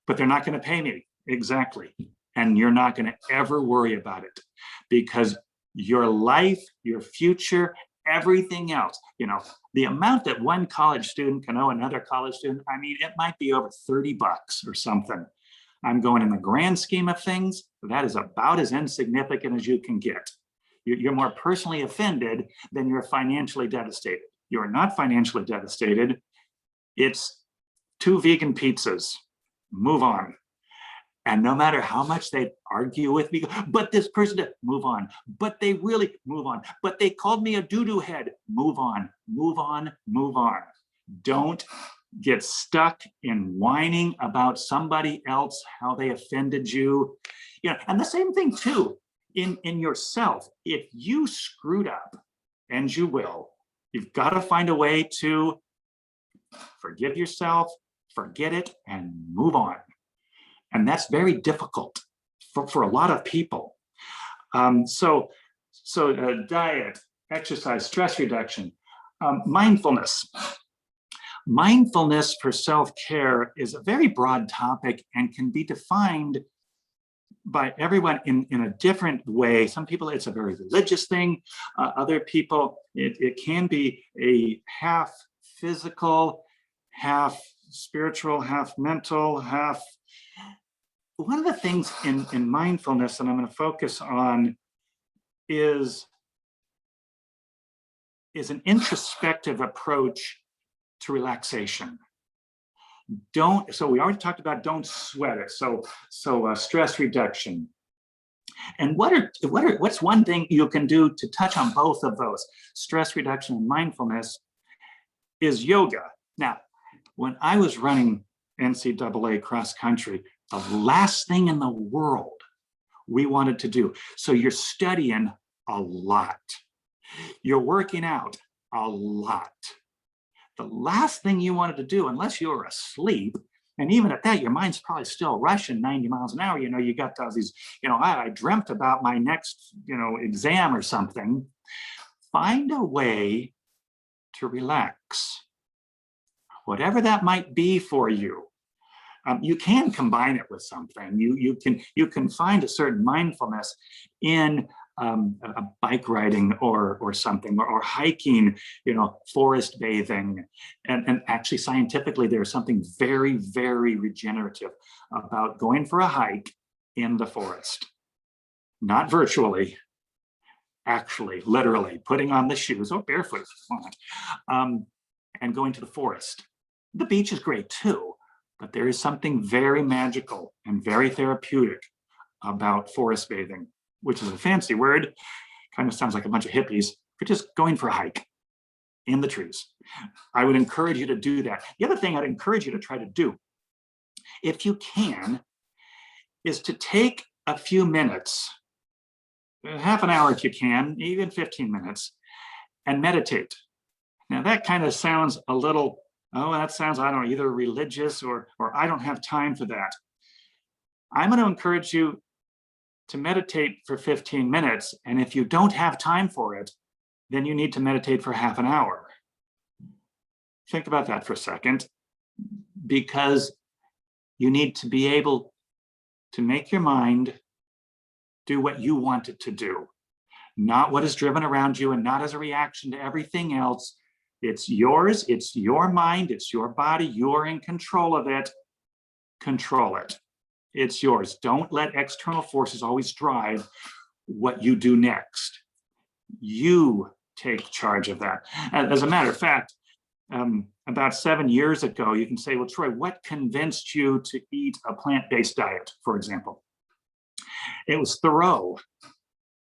But they're not going to pay me. Exactly. And you're not going to ever worry about it, because your life, your future, everything else, the amount that one college student can owe another college student, I mean, it might be over $30 or something. I'm going, in the grand scheme of things, that is about as insignificant as you can get. You're more personally offended than you're financially devastated. You're not financially devastated. It's 2 vegan pizzas. Move on. And no matter how much they argue with me, but this person did, move on. But they really, move on. But they called me a doo-doo head. Move on, move on, move on. Don't get stuck in whining about somebody else, how they offended you. And the same thing too, in yourself. If you screwed up, and you will, you've got to find a way to forgive yourself, forget it, and move on. And that's very difficult for a lot of people. So diet, exercise, stress reduction, mindfulness. Mindfulness for self-care is a very broad topic and can be defined by everyone in a different way. Some people, it's a very religious thing. Other people, it can be a half physical, half spiritual, half mental, half. One of the things in mindfulness, and I'm going to focus on, is an introspective approach to relaxation. So we already talked about don't sweat it. So stress reduction. And what's one thing you can do to touch on both of those, stress reduction and mindfulness, is yoga. Now, when I was running NCAA cross country, the last thing in the world we wanted to do. So you're studying a lot. You're working out a lot. The last thing you wanted to do, unless you were asleep, and even at that, your mind's probably still rushing 90 miles an hour. You got these, I dreamt about my next, exam or something. Find a way to relax, whatever that might be for you. You can combine it with something. You can find a certain mindfulness in a bike riding or something, or hiking, forest bathing. And actually scientifically, there's something very, very regenerative about going for a hike in the forest. Not virtually, actually, literally putting on the shoes, or barefoot if you want, and going to the forest. The beach is great too, but there is something very magical and very therapeutic about forest bathing, which is a fancy word, kind of sounds like a bunch of hippies, for just going for a hike in the trees. I would encourage you to do that. The other thing I'd encourage you to try to do, if you can, is to take a few minutes half an hour if you can, even 15 minutes, and meditate. Now that kind of sounds a little, oh, that sounds, I don't know, either religious or I don't have time for that. I'm going to encourage you to meditate for 15 minutes. And if you don't have time for it, then you need to meditate for half an hour. Think about that for a second, because you need to be able to make your mind do what you want it to do, not what is driven around you and not as a reaction to everything else. It's yours, it's your mind, it's your body, you're in control of it. Control it. It's yours. Don't let external forces always drive what you do next. You take charge of that. As a matter of fact, about 7 years ago, you can say, well, Troy, what convinced you to eat a plant-based diet, for example? It was Thoreau.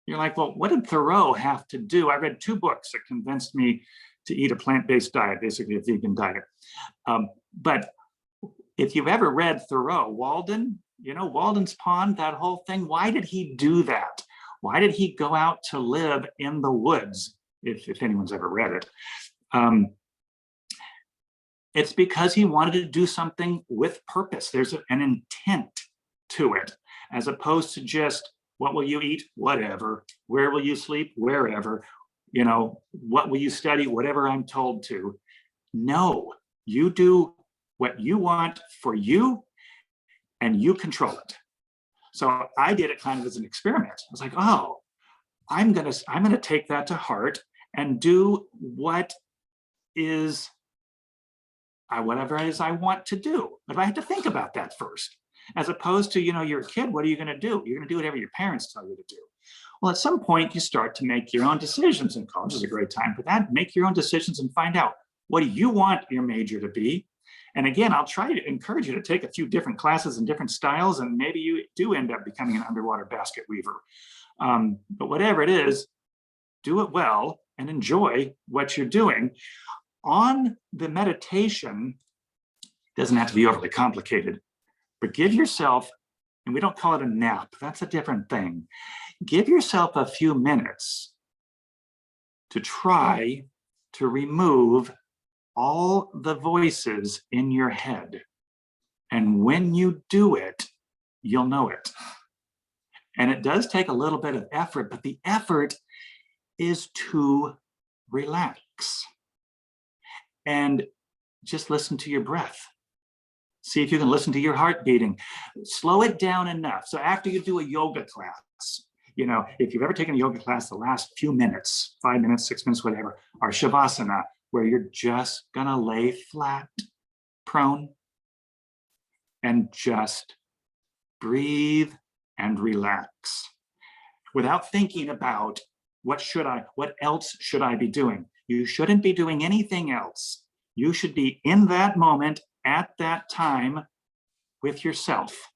You're like, well, what did Thoreau have to do? I read 2 books that convinced me to eat a plant-based diet, basically a vegan diet. But if you've ever read Thoreau, Walden, you know, Walden's Pond, that whole thing, why did he do that? Why did he go out to live in the woods, if anyone's ever read it? It's because he wanted to do something with purpose. There's an intent to it, as opposed to just, what will you eat? Whatever. Where will you sleep? Wherever. You know, what will you study? Whatever I'm told to. No, you do what you want for you, and you control it. So I did it kind of as an experiment. I was like, oh, I'm gonna take that to heart and do what is whatever it is I want to do. But I had to think about that first, as opposed to, you know, you're a kid, what are you going to do? You're going to do whatever your parents tell you to do. Well, at some point you start to make your own decisions, and college is a great time for that. Make your own decisions and find out, what do you want your major to be? And again, I'll try to encourage you to take a few different classes and different styles, and maybe you do end up becoming an underwater basket weaver. But whatever it is, do it well and enjoy what you're doing. On the meditation, doesn't have to be overly complicated, but give yourself, and we don't call it a nap, that's a different thing. Give yourself a few minutes to try to remove all the voices in your head. And when you do it, you'll know it. And it does take a little bit of effort, but the effort is to relax. And just listen to your breath. See if you can listen to your heart beating. Slow it down enough. So after you do a yoga class, you know, if you've ever taken a yoga class, the last few minutes, 5 minutes, 6 minutes, whatever, are shavasana, where you're just gonna lay flat, prone, and just breathe and relax without thinking about what else should I be doing? You shouldn't be doing anything else. You should be in that moment at that time with yourself,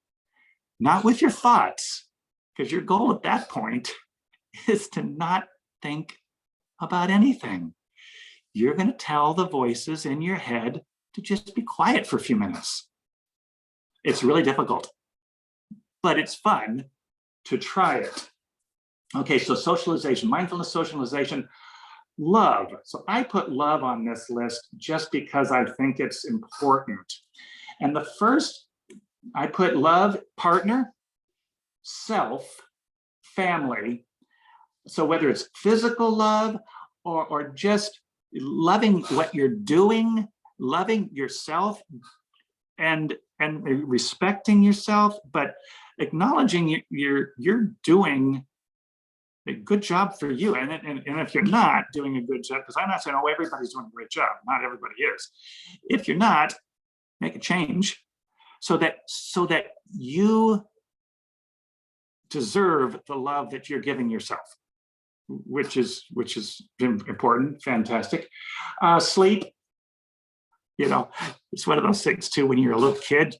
not with your thoughts, because your goal at that point is to not think about anything. You're going to tell the voices in your head to just be quiet for a few minutes. It's really difficult, but it's fun to try it. Okay, so socialization, mindfulness, socialization, love. So I put love on this list just because I think it's important. And the first, I put love, partner, self, family. So whether it's physical love or just loving what you're doing, loving yourself and respecting yourself, but acknowledging you're doing a good job for you. And if you're not doing a good job, because I'm not saying, oh, everybody's doing a great job. Not everybody is. If you're not, make a change so that you deserve the love that you're giving yourself, which is important, fantastic. Sleep, you know, it's one of those things too, when you're a little kid,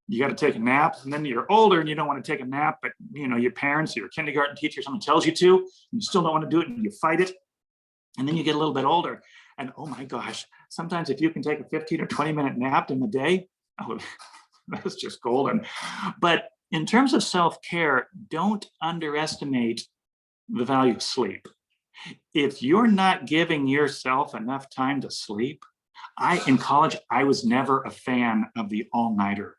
you got to take a nap, and then you're older and you don't want to take a nap, but you know, your parents, your kindergarten teacher, someone tells you to, and you still don't want to do it, and you fight it. And then you get a little bit older, and oh my gosh, sometimes if you can take a 15 or 20 minute nap in the day, oh, that's just golden. But In terms of self-care, don't underestimate the value of sleep. If you're not giving yourself enough time to sleep, in college, I was never a fan of the all-nighter.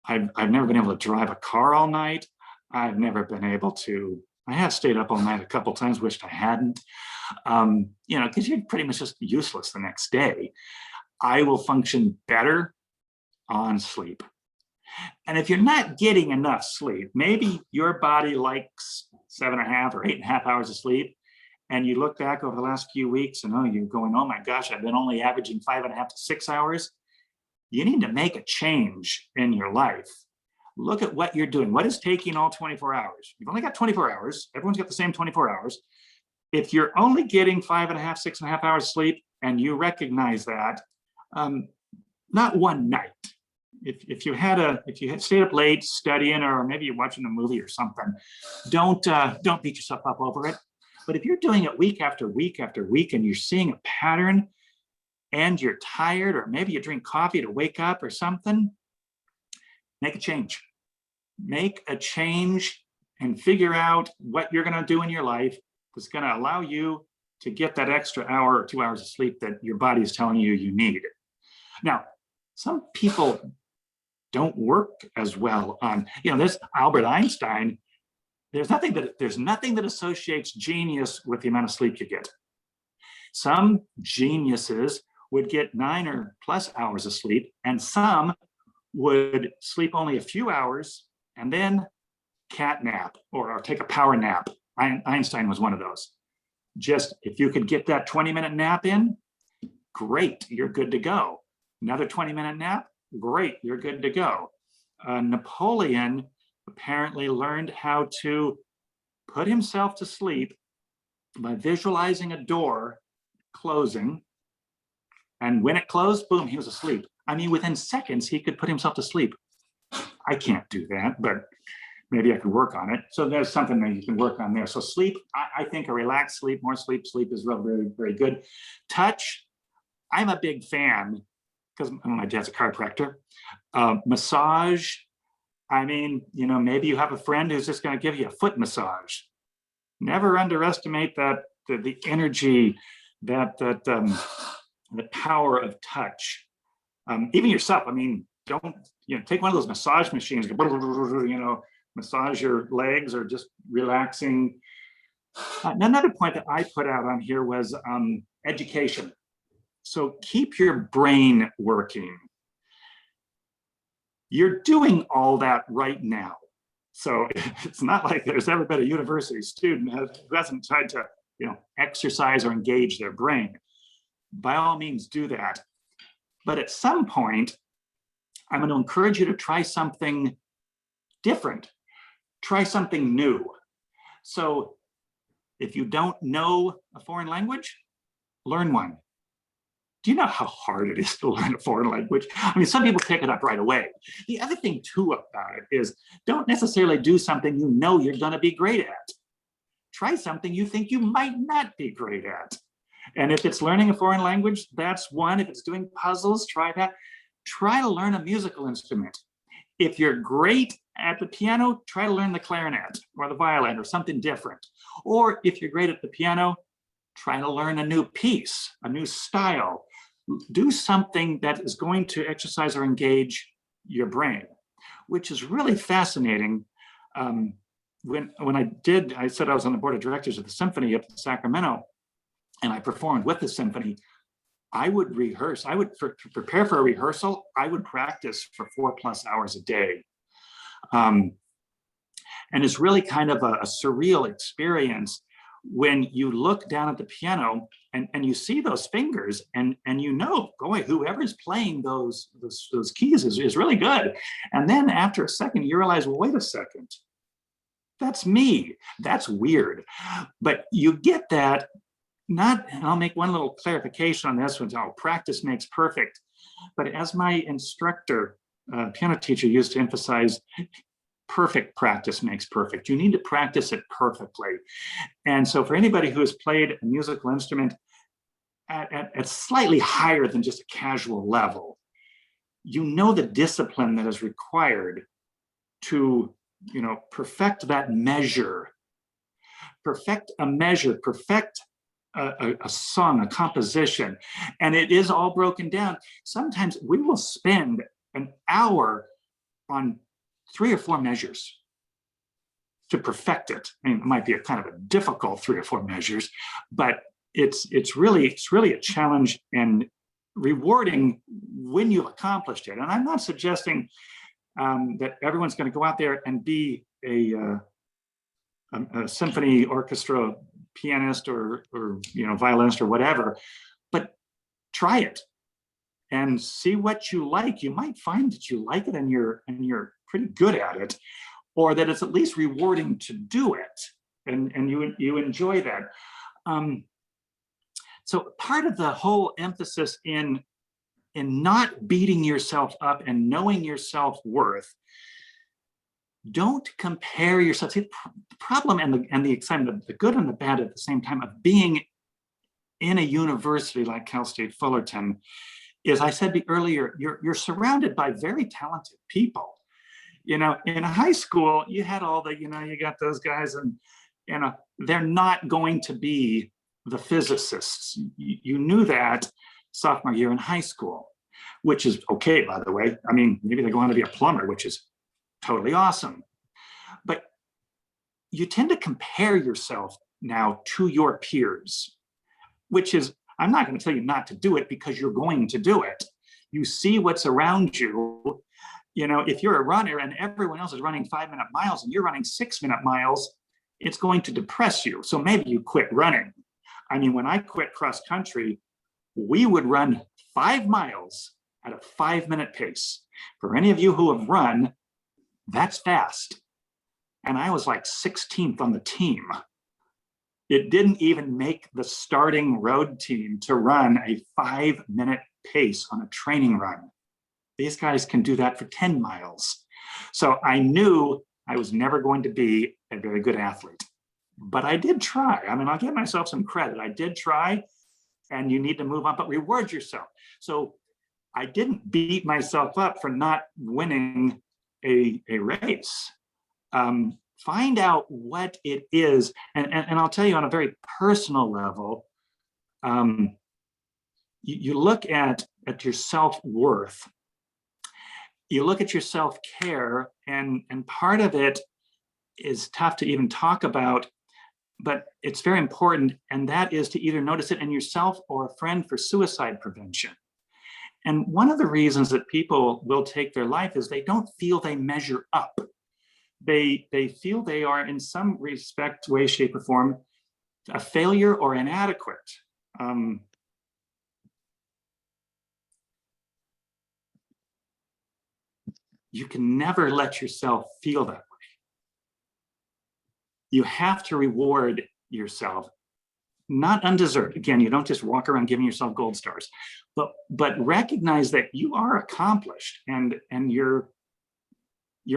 I've never been able to drive a car all night. I've never been able to, I have stayed up all night a couple times, wished I hadn't, because you're pretty much just useless the next day. I will function better on sleep. And if you're not getting enough sleep, maybe your body likes 7.5 or 8.5 hours of sleep, and you look back over the last few weeks and you're going, oh my gosh, I've been only averaging 5.5 to 6 hours. You need to make a change in your life. Look at what you're doing. What is taking all 24 hours? You've only got 24 hours. Everyone's got the same 24 hours. If you're only getting 5.5, 6.5 hours sleep, and you recognize that, not one night. If you had stayed up late studying, or maybe you're watching a movie or something, don't beat yourself up over it. But if you're doing it week after week after week, and you're seeing a pattern, and you're tired, or maybe you drink coffee to wake up or something, make a change. Make a change and figure out what you're going to do in your life that's going to allow you to get that extra hour or 2 hours of sleep that your body is telling you you need. Now, some people don't work as well on, there's Albert Einstein. There's nothing that associates genius with the amount of sleep you get. Some geniuses would get 9 or plus hours of sleep, and some would sleep only a few hours and then cat nap or take a power nap. Einstein was one of those. Just if you could get that 20-minute nap in, great, you're good to go. Another 20-minute nap, great, you're good to go. Napoleon apparently learned how to put himself to sleep by visualizing a door closing. And when it closed, boom, he was asleep. I mean, within seconds, he could put himself to sleep. I can't do that, but maybe I could work on it. So there's something that you can work on there. So sleep, I think a relaxed sleep, more sleep is really, very, very good. Touch, I'm a big fan, because my dad's a chiropractor. Massage, I mean, maybe you have a friend who's just going to give you a foot massage. Never underestimate the energy, the power of touch. Even yourself, I mean, don't, take one of those massage machines, massage your legs, or just relaxing. Another point that I put out on here was education. So keep your brain working. You're doing all that right now. So it's not like there's ever been a university student who hasn't tried to, exercise or engage their brain. By all means, do that. But at some point, I'm going to encourage you to try something different. Try something new. So if you don't know a foreign language, learn one. Do you know how hard it is to learn a foreign language? I mean, some people pick it up right away. The other thing too about it is, don't necessarily do something you're going to be great at. Try something you think you might not be great at. And if it's learning a foreign language, that's one. If it's doing puzzles, try that. Try to learn a musical instrument. If you're great at the piano, try to learn the clarinet or the violin or something different. Or if you're great at the piano, try to learn a new piece, a new style. Do something that is going to exercise or engage your brain, which is really fascinating. When I said I was on the board of directors of the symphony up in Sacramento, and I performed with the symphony, I would rehearse. To prepare for a rehearsal, I would practice for 4+ hours a day. And it's really kind of a surreal experience when you look down at the piano and you see those fingers and boy, whoever's playing those keys is really good. And then after a second, you realize, well, wait a second, that's me. That's weird. But you get that. And I'll make one little clarification on this one. Practice makes perfect. But as my instructor, piano teacher, used to emphasize, perfect practice makes perfect. You need to practice it perfectly. And so for anybody who has played a musical instrument at slightly higher than just a casual level, the discipline that is required to, perfect that measure, perfect a measure, perfect a song, a composition, and it is all broken down. Sometimes we will spend an hour on 3 or 4 measures to perfect it. I mean, it might be a kind of a difficult 3 or 4 measures, but it's really a challenge and rewarding when you've accomplished it. And I'm not suggesting that everyone's going to go out there and be a symphony orchestra pianist or violinist or whatever, but try it and see what you like. You might find that you like it and you're pretty good at it, or that it's at least rewarding to do it, and you enjoy that. So part of the whole emphasis in not beating yourself up and knowing your self-worth, don't compare yourself. See, the problem and the excitement, the good and the bad at the same time of being in a university like Cal State Fullerton is, I said earlier, you're surrounded by very talented people. In high school, you had all the, you got those guys, and they're not going to be the physicists. You knew that sophomore year in high school, which is okay, by the way. I mean, maybe they go on to be a plumber, which is totally awesome. But you tend to compare yourself now to your peers, which is, I'm not going to tell you not to do it because you're going to do it. You see what's around you. If you're a runner and everyone else is running 5-minute miles and you're running 6-minute miles, it's going to depress you. So maybe you quit running. I mean, when I quit cross country, we would run 5 miles at a 5-minute pace. For any of you who have run, that's fast. And I was like 16th on the team. It didn't even make the starting road team to run a 5-minute pace on a training run. These guys can do that for 10 miles. So I knew I was never going to be a very good athlete, but I did try. I mean, I'll give myself some credit. I did try, and you need to move on, but reward yourself. So I didn't beat myself up for not winning a race. Find out what it is. And I'll tell you on a very personal level, you look at your self-worth. You look at your self-care, and part of it is tough to even talk about, but it's very important, and that is to either notice it in yourself or a friend for suicide prevention. And one of the reasons that people will take their life is they don't feel they measure up. They feel they are in some respect, way, shape, or form, a failure or inadequate. You can never let yourself feel that way. You have to reward yourself, not undeserved. Again, you don't just walk around giving yourself gold stars, but recognize that you are accomplished, and you're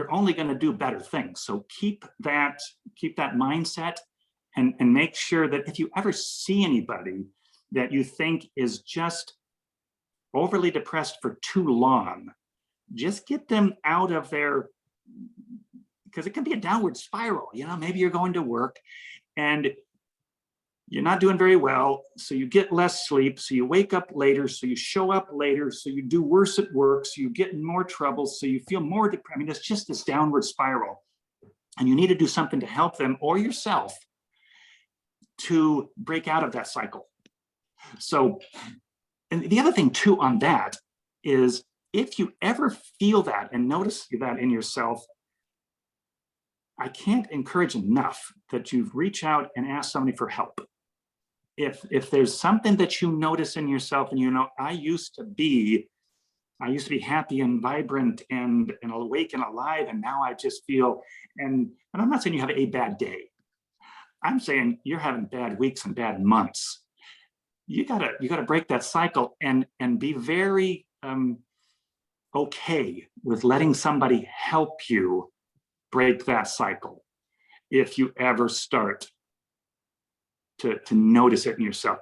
only going to do better things. So keep that mindset, and make sure that if you ever see anybody that you think is just overly depressed for too long, just get them out of their, because it can be a downward spiral. Maybe you're going to work and you're not doing very well, so you get less sleep, so you wake up later, so you show up later, so you do worse at work, so you get in more trouble, so you feel more depressed. I mean, it's just this downward spiral, and you need to do something to help them or yourself to break out of that cycle. So, and the other thing too on that is, if you ever feel that and notice that in yourself, I can't encourage enough that you reach out and ask somebody for help. If there's something that you notice in yourself, and I used to be happy and vibrant and awake and alive, and now I just feel, and I'm not saying you have a bad day. I'm saying you're having bad weeks and bad months. You gotta break that cycle and be very okay with letting somebody help you break that cycle if you ever start to notice it in yourself.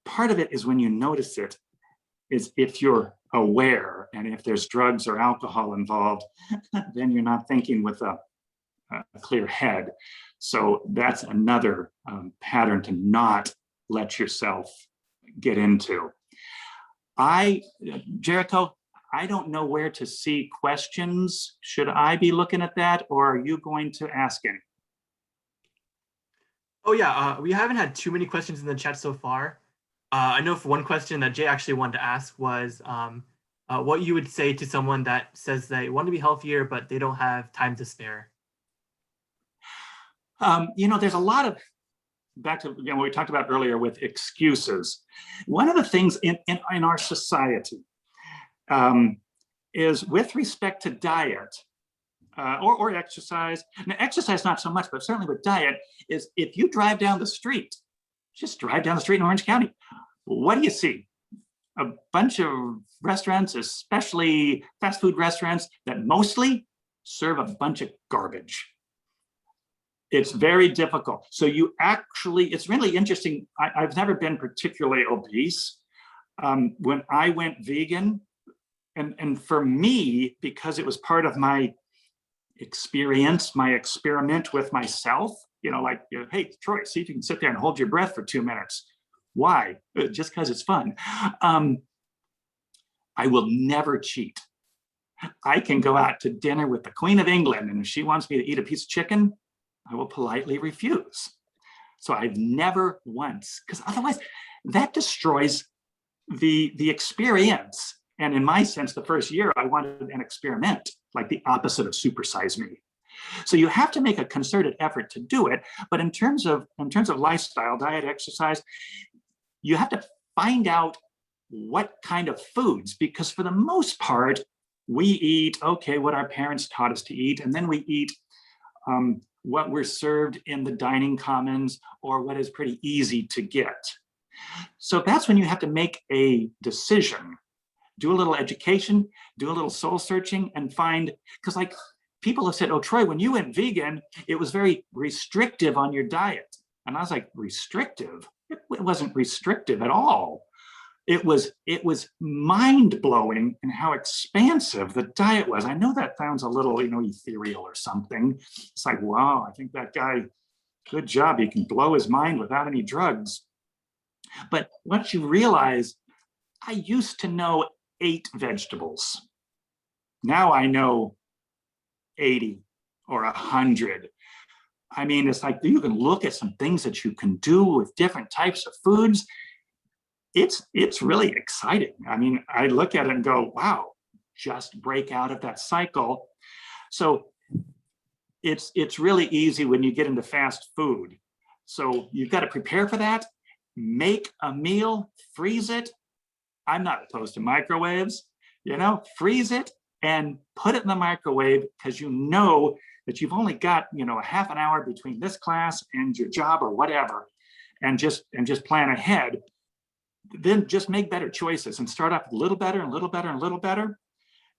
Part of it is when you notice it, is if you're aware, and if there's drugs or alcohol involved, then you're not thinking with a clear head. So that's another pattern to not let yourself get into. Jericho, I don't know where to see questions. Should I be looking at that, or are you going to ask any? Oh yeah, we haven't had too many questions in the chat so far. I know for one question that Jay actually wanted to ask was what you would say to someone that says they want to be healthier, but they don't have time to spare. There's a lot of, back to what we talked about earlier with excuses. One of the things in our society is with respect to diet or exercise. Now, exercise not so much, but certainly with diet, is if you drive down the street, just drive down the street in Orange County, what do you see? A bunch of restaurants, especially fast food restaurants, that mostly serve a bunch of garbage. It's very difficult. So you actually, it's really interesting. I've never been particularly obese. When I went vegan, and for me, because it was part of my experience, my experiment with myself, like, hey, Troy, see if you can sit there and hold your breath for 2 minutes. Why? Just because it's fun. I will never cheat. I can go out to dinner with the Queen of England, and if she wants me to eat a piece of chicken, I will politely refuse. So I've never once, because otherwise that destroys the experience. And in my sense, the first year I wanted an experiment, like the opposite of supersize me. So you have to make a concerted effort to do it. But in terms of lifestyle, diet, exercise, you have to find out what kind of foods, because for the most part, we eat, okay, what our parents taught us to eat, and then we eat what we're served in the dining commons or what is pretty easy to get. So that's when you have to make a decision. Do a little education, do a little soul searching, and find, because like people have said, oh, Troy, when you went vegan, it was very restrictive on your diet. And I was like, restrictive? It wasn't restrictive at all. It was mind-blowing in how expansive the diet was. I know that sounds a little, ethereal or something. It's like, wow, I think that guy, good job. He can blow his mind without any drugs. But once you realize, I used to know 8 vegetables. Now I know 80 or 100. I mean, it's like you can look at some things that you can do with different types of foods. It's really exciting. I mean, I look at it and go, wow, just break out of that cycle. So it's really easy when you get into fast food. So you've got to prepare for that, make a meal, freeze it. I'm not opposed to microwaves, freeze it and put it in the microwave, because you know that you've only got, a half an hour between this class and your job or whatever, and just plan ahead. Then just make better choices and start off a little better and a little better and a little better.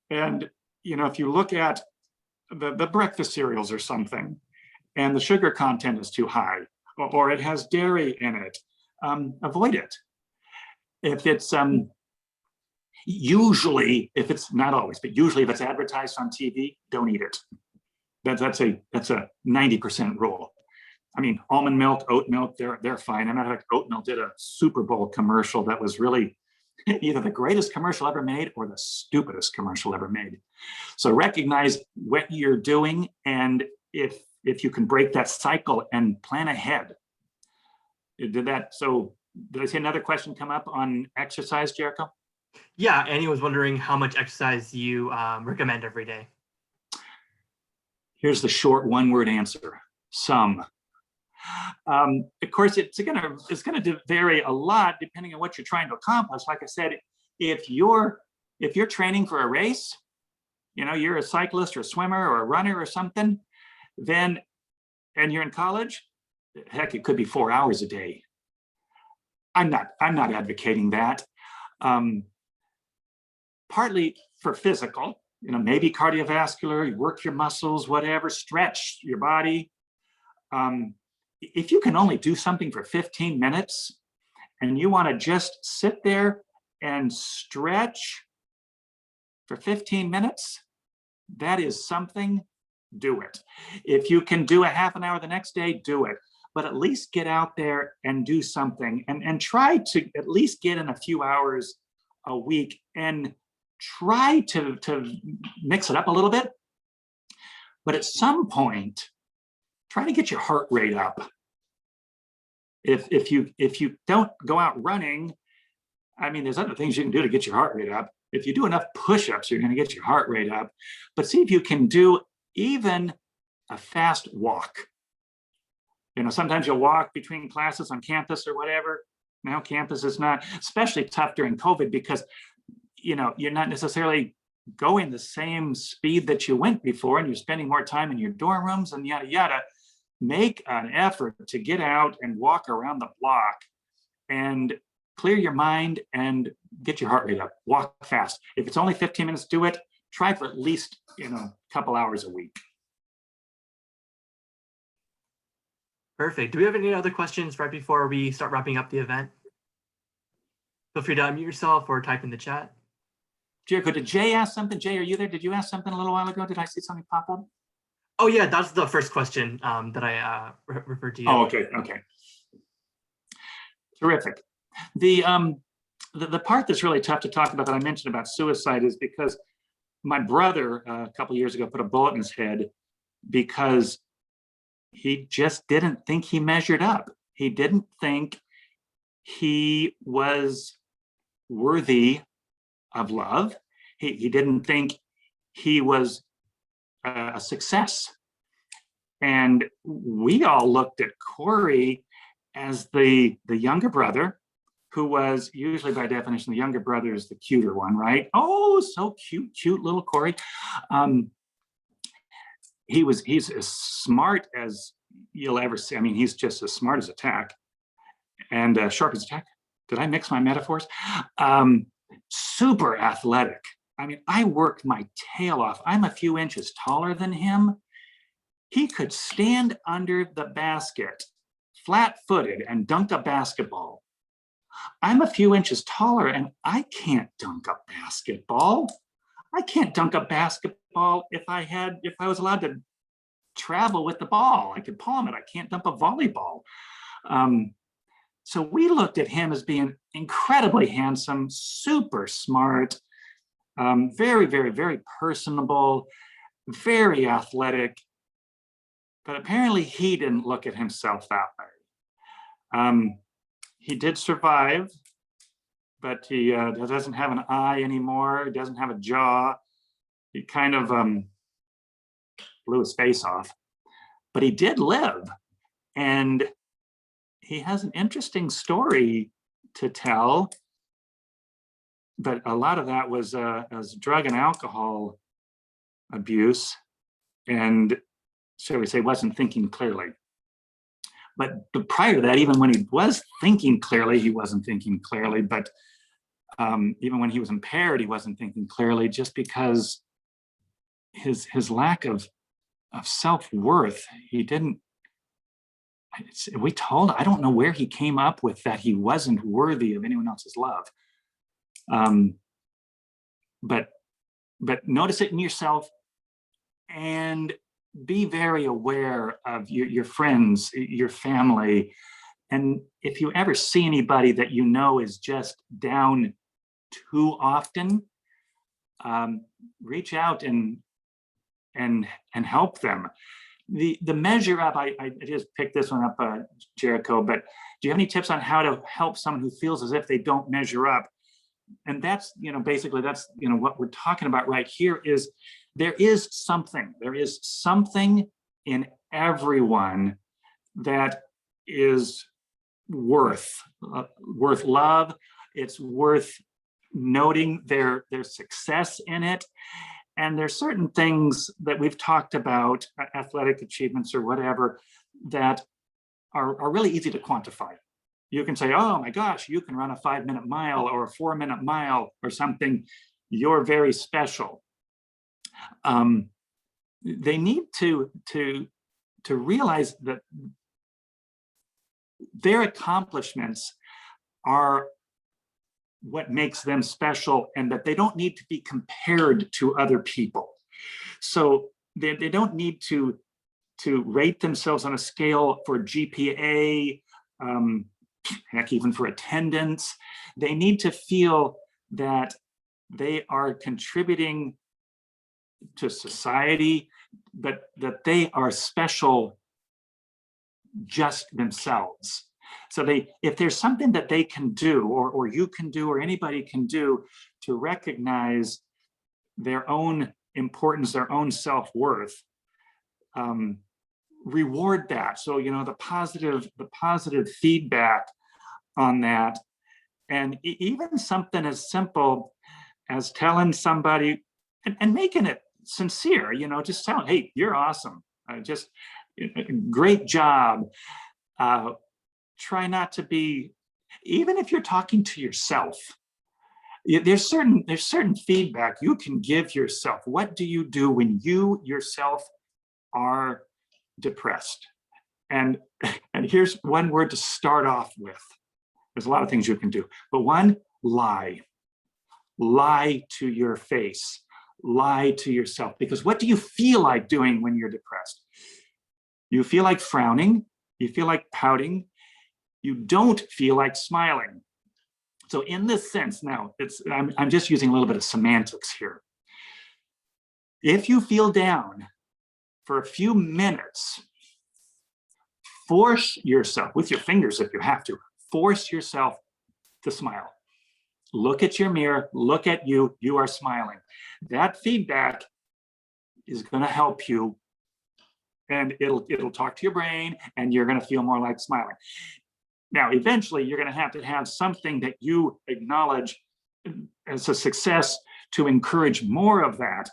And, if you look at the breakfast cereals or something, and the sugar content is too high, or it has dairy in it, avoid it. If it's usually, if it's not always, but usually if it's advertised on TV, don't eat it. That's a 90% rule. I mean, almond milk, oat milk, they're fine. And in fact, oat milk did a Super Bowl commercial that was really either the greatest commercial ever made or the stupidest commercial ever made. So recognize what you're doing, and if you can break that cycle and plan ahead. Did I see another question come up on exercise, Jericho? Yeah, Annie was wondering how much exercise you recommend every day. Here's the short one-word answer: some. Of course, it's gonna vary a lot depending on what you're trying to accomplish. Like I said, if you're training for a race, you're a cyclist or a swimmer or a runner or something, and you're in college, heck, it could be 4 hours a day. I'm not advocating that. Partly for physical, maybe cardiovascular, you work your muscles, whatever, stretch your body. If you can only do something for 15 minutes and you want to just sit there and stretch for 15 minutes, that is something, do it. If you can do a half an hour the next day, do it. But at least get out there and do something, and try to at least get in a few hours a week, and try to mix it up a little bit. But at some point, try to get your heart rate up. If you don't go out running, I mean, there's other things you can do to get your heart rate up. If you do enough push-ups, you're going to get your heart rate up. But see if you can do even a fast walk. You know, sometimes you'll walk between classes on campus or whatever. Now campus is not, especially tough during COVID, because, you know, you're not necessarily going the same speed that you went before, and you're spending more time in your dorm rooms and yada, yada. Make an effort to get out and walk around the block and clear your mind and get your heart rate up. Walk fast. If it's only 15 minutes, do it. Try for at least, you know, a couple hours a week. Perfect. Do we have any other questions right before we start wrapping up the event? Feel free to unmute yourself or type in the chat. Jericho, did Jay ask something? Jay, are you there? Did you ask something a little while ago? Did I see something pop up? Oh yeah, that's the first question that I referred to you. Oh, okay, okay. Terrific. The part that's really tough to talk about that I mentioned about suicide is because my brother a couple years ago put a bullet in his head because he just didn't think he measured up. He didn't think he was worthy of love. He didn't think he was a success. And we all looked at Corey as the younger brother, who was usually, by definition, the younger brother is the cuter one, right? Oh, so cute little Corey. He's as smart as you'll ever see. I mean, he's just as smart as a tack and sharp as a tack. Did I mix my metaphors? Super athletic. I mean, I worked my tail off. I'm a few inches taller than him. He could stand under the basket, flat-footed, and dunk a basketball. I'm a few inches taller and I can't dunk a basketball. I can't dunk a basketball if I was allowed to travel with the ball. I could palm it. I can't dunk a volleyball. So we looked at him as being incredibly handsome, super smart, very, very, very personable, very athletic. But apparently he didn't look at himself that way. He did survive, but he doesn't have an eye anymore. He doesn't have a jaw. He kind of blew his face off, but he did live. And he has an interesting story to tell, but a lot of that was drug and alcohol abuse, and shall we say, wasn't thinking clearly. But prior to that, even when he was thinking clearly, he wasn't thinking clearly. But even when he was impaired, he wasn't thinking clearly, just because his lack of self-worth, he didn't. I don't know where he came up with that he wasn't worthy of anyone else's love. But notice it in yourself and be very aware of your friends, your family. And if you ever see anybody that you know is just down too often, reach out and help them. The measure up, I just picked this one up, Jericho, but do you have any tips on how to help someone who feels as if they don't measure up? And that's, basically that's, what we're talking about right here is there is something in everyone that is worth love. It's worth noting their success in it. And there's certain things that we've talked about, athletic achievements or whatever, that are really easy to quantify. You can say, oh my gosh, you can run a 5-minute mile or a 4-minute mile or something. You're very special. They need to realize that their accomplishments are what makes them special, and that they don't need to be compared to other people. So they don't need to rate themselves on a scale for GPA, heck, even for attendance. They need to feel that they are contributing to society, but that they are special just themselves. So if there's something that they can do, or you can do, or anybody can do to recognize their own importance, their own self-worth, reward that. So, the positive feedback on that. And even something as simple as telling somebody and making it sincere, just telling, hey, you're awesome. Just great job. Try not to be, even if you're talking to yourself, there's certain feedback you can give yourself. What do you do when you yourself are depressed? And here's one word to start off with. There's a lot of things you can do, but one, lie. Lie to your face. Lie to yourself. Because what do you feel like doing when you're depressed? You feel like frowning. You feel like pouting. You don't feel like smiling. So in this sense, now I'm just using a little bit of semantics here. If you feel down for a few minutes, force yourself, with your fingers if you have to, force yourself to smile. Look at your mirror, look at you, you are smiling. That feedback is going to help you, and it'll talk to your brain, and you're going to feel more like smiling. Now, eventually, you're going to have something that you acknowledge as a success to encourage more of that.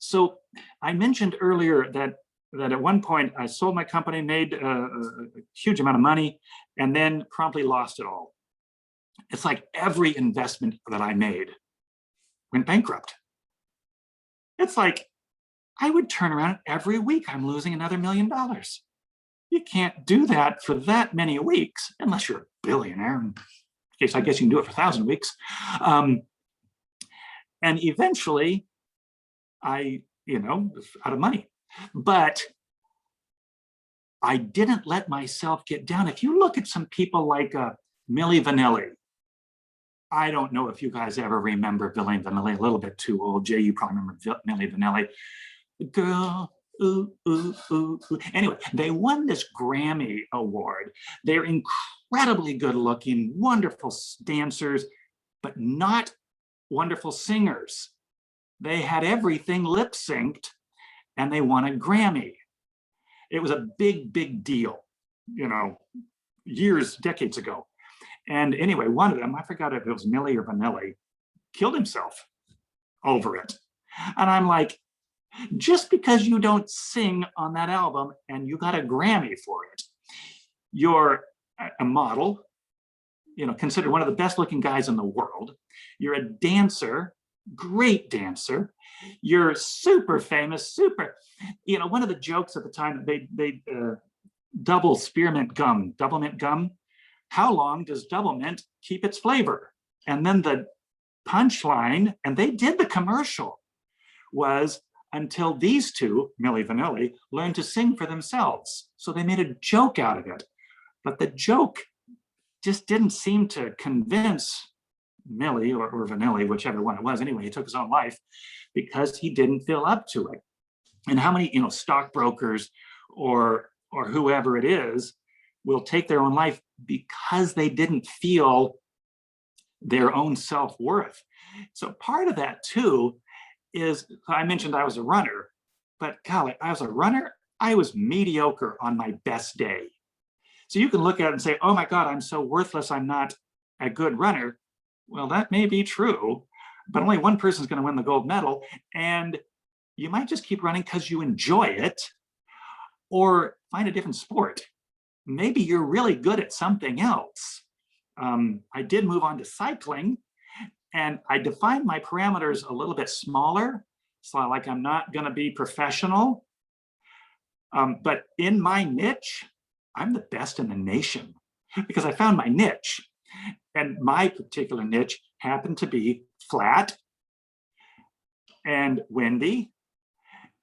So I mentioned earlier that at one point I sold my company, made a huge amount of money, and then promptly lost it all. It's like every investment that I made went bankrupt. It's like I would turn around every week, I'm losing another $1 million. You can't do that for that many weeks unless you're a billionaire. In case, I guess you can do it for 1,000 weeks. And eventually, I was out of money. But I didn't let myself get down. If you look at some people like Milli Vanilli, I don't know if you guys ever remember Milli Vanilli, a little bit too old. Jay, you probably remember Milli Vanilli. Girl, ooh, ooh, ooh, ooh. Anyway, they won this Grammy Award. They're incredibly good looking, wonderful dancers, but not wonderful singers. They had everything lip synced, and they won a Grammy. It was a big, big deal, decades ago. And anyway, one of them, I forgot if it was Milli or Vanilli, killed himself over it. And I'm like, just because you don't sing on that album and you got a Grammy for it, you're a model, considered one of the best looking guys in the world. You're a dancer, great dancer. You're super famous, one of the jokes at the time, they double spearmint gum, double mint gum. How long does double mint keep its flavor? And then the punchline, and they did the commercial, was until these two, Milli Vanilli, learned to sing for themselves. So they made a joke out of it. But the joke just didn't seem to convince Milli or Vanilli, whichever one it was. Anyway, he took his own life because he didn't feel up to it. And how many, stockbrokers or whoever it is will take their own life because they didn't feel their own self-worth. So part of that too is, I mentioned I was a runner, but golly, I was a runner. I was mediocre on my best day. So you can look at it and say, oh my God, I'm so worthless, I'm not a good runner. Well, that may be true, but only one person's going to win the gold medal. And you might just keep running because you enjoy it, or find a different sport. Maybe you're really good at something else. I did move on to cycling, and I defined my parameters a little bit smaller. So like I'm not going to be professional, but in my niche, I'm the best in the nation because I found my niche. And my particular niche happened to be flat and windy.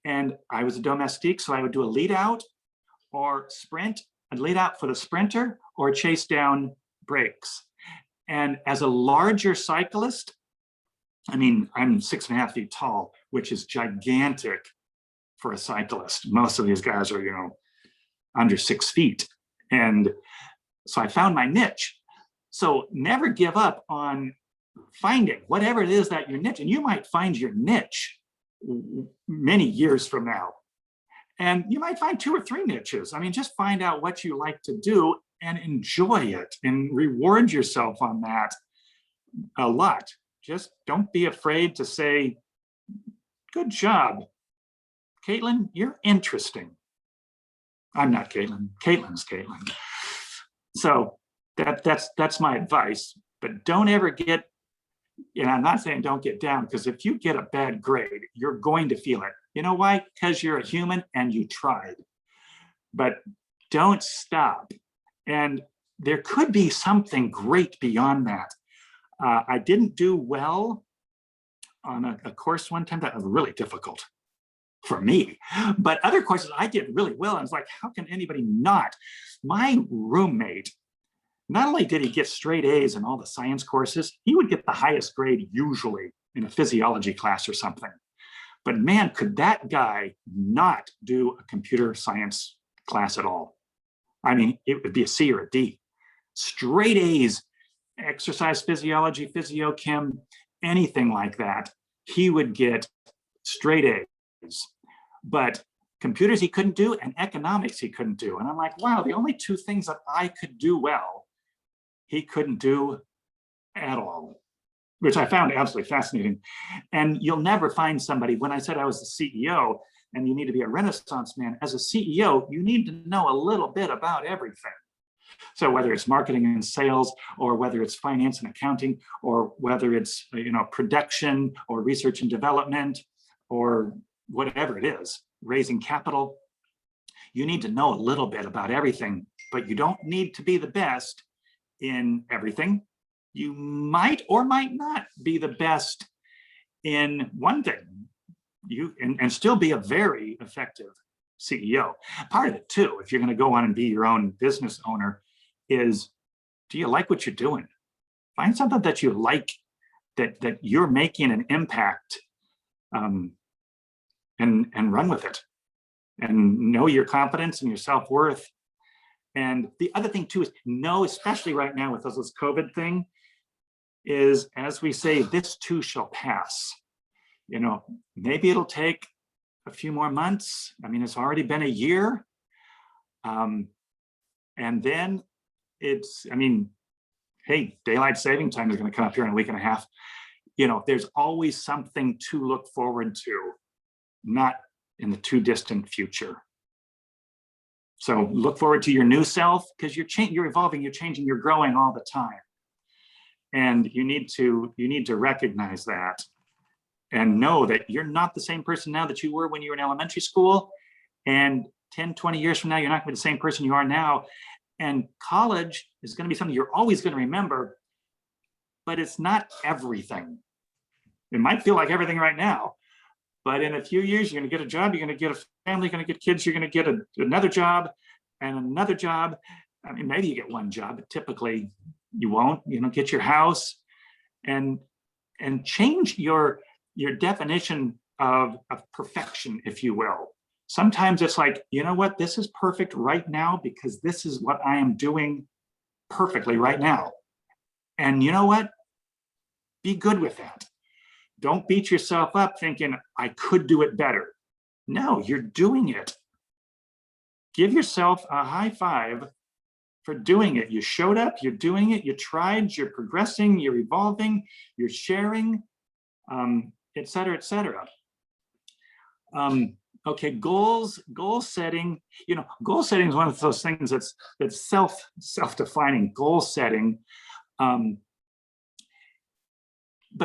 And I was a domestique, so I would do a lead out or sprint. I'd lead out for the sprinter or chase down breaks. And as a larger cyclist, I mean, I'm 6.5 feet tall, which is gigantic for a cyclist. Most of these guys are, under 6 feet. And so I found my niche. So never give up on finding whatever it is that your niche, and you might find your niche many years from now. And you might find 2 or 3 niches. I mean, just find out what you like to do and enjoy it and reward yourself on that a lot. Just don't be afraid to say, good job, Caitlin, you're interesting. I'm not Caitlin, Caitlin's Caitlin. So that's my advice, but don't ever get, I'm not saying don't get down, because if you get a bad grade, you're going to feel it. You know why? Because you're a human and you tried. But don't stop. And there could be something great beyond that. I didn't do well on a course one time that was really difficult for me, but other courses I did really well. I was like, how can anybody not? My roommate, not only did he get straight A's in all the science courses, he would get the highest grade usually in a physiology class or something. But man, could that guy not do a computer science class at all? I mean, it would be a C or a D. Straight A's, exercise physiology, physiochem, anything like that, he would get straight A's. But computers he couldn't do, and economics he couldn't do. And I'm like, wow, the only 2 things that I could do well, he couldn't do at all, which I found absolutely fascinating. And you'll never find somebody, when I said I was the CEO and you need to be a Renaissance man, as a CEO, you need to know a little bit about everything. So whether it's marketing and sales, or whether it's finance and accounting, or whether it's production or research and development, or whatever it is, raising capital, you need to know a little bit about everything, but you don't need to be the best in everything. You might or might not be the best in one thing, and still be a very effective CEO. Part of it too, if you're going to go on and be your own business owner, is, do you like what you're doing? Find something that you like, that you're making an impact, and run with it, and know your competence and your self-worth. And the other thing too is know, especially right now with this COVID thing, is, as we say, this too shall pass. Maybe it'll take a few more months. I mean, it's already been a year. And then hey, daylight saving time is going to come up here in a week and a half. There's always something to look forward to, not in the too distant future. So look forward to your new self, because you're evolving, you're changing, you're growing all the time. And you need to recognize that and know that you're not the same person now that you were when you were in elementary school. And 10, 20 years from now, you're not going to be the same person you are now. And college is going to be something you're always going to remember, but it's not everything. It might feel like everything right now, but in a few years, you're going to get a job, you're going to get a family, you're going to get kids, you're going to get another job and another job. I mean, maybe you get one job, but typically you won't. Get your house and change your definition of perfection, if you will. Sometimes it's like, you know what, this is perfect right now because this is what I am doing perfectly right now. And you know what? Be good with that. Don't beat yourself up thinking, I could do it better. No, you're doing it. Give yourself a high five for doing it. You showed up, you're doing it, you tried, you're progressing, you're evolving, you're sharing, et cetera, et cetera. Okay, goal setting. Goal setting is one of those things that's self-defining. Goal setting. But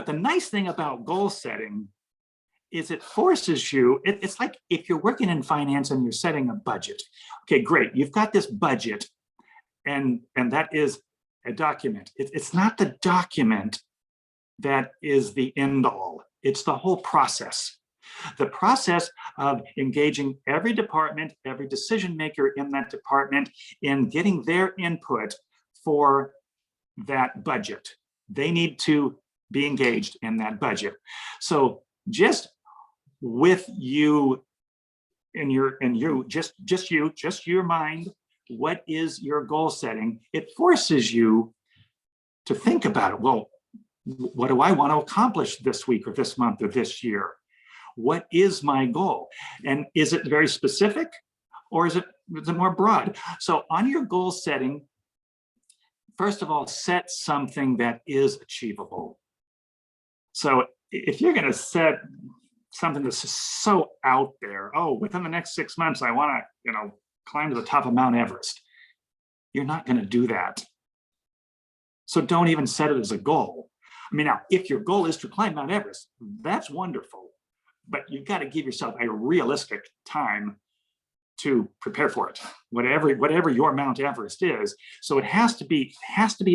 the nice thing about goal setting is it forces you. It's like if you're working in finance and you're setting a budget. Okay, great. You've got this budget, and that is a document. It's not the document that is the end all. It's the whole process. The process of engaging every department, every decision maker in that department in getting their input for that budget. They need to be engaged in that budget. So just with you just your mind, what is your goal setting? It forces you to think about it. Well, what do I want to accomplish this week or this month or this year? What is my goal? And is it very specific or is it more broad? So on your goal setting, first of all, set something that is achievable. So if you're going to set something that's so out there, oh, within the next 6 months, I want to, climb to the top of Mount Everest. You're not going to do that. So don't even set it as a goal. I mean, now, if your goal is to climb Mount Everest, that's wonderful, but you've got to give yourself a realistic time to prepare for it, whatever your Mount Everest is. So it has to be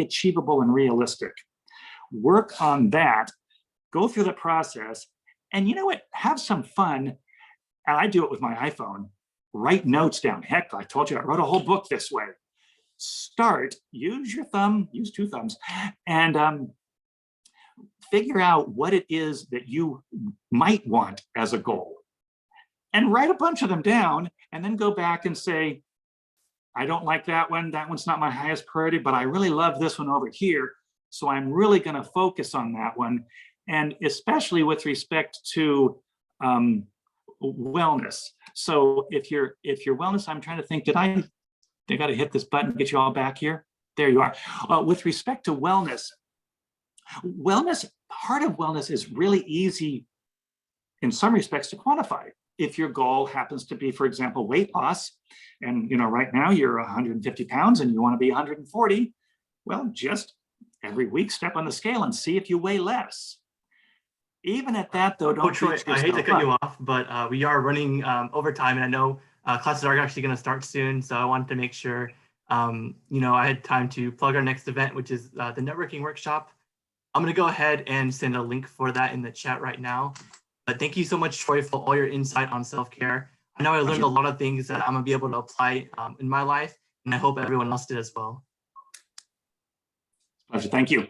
achievable and realistic. Work on that, go through the process, and you know what? Have some fun. And I do it with my iPhone. Write notes down. Heck, I told you I wrote a whole book this way. Start, use your thumb, use 2 thumbs, and figure out what it is that you might want as a goal. And write a bunch of them down, and then go back and say, I don't like that one. That one's not my highest priority, but I really love this one over here. So I'm really going to focus on that one. And especially with respect to wellness. So if your wellness, I'm trying to think, they got to hit this button, get you all back here. There you are. With respect to wellness, part of wellness is really easy in some respects to quantify. If your goal happens to be, for example, weight loss, and right now you're 150 pounds and you want to be 140, well, just every week step on the scale and see if you weigh less. Even at that, though, don't Troy, I hate to cut you off, but we are running overtime, and I know classes are actually going to start soon, so I wanted to make sure I had time to plug our next event, which is the networking workshop. I'm going to go ahead and send a link for that in the chat right now. But thank you so much, Troy, for all your insight on self-care. I know I learned a lot of things that I'm going to be able to apply in my life, and I hope everyone else did as well. Pleasure. Thank you.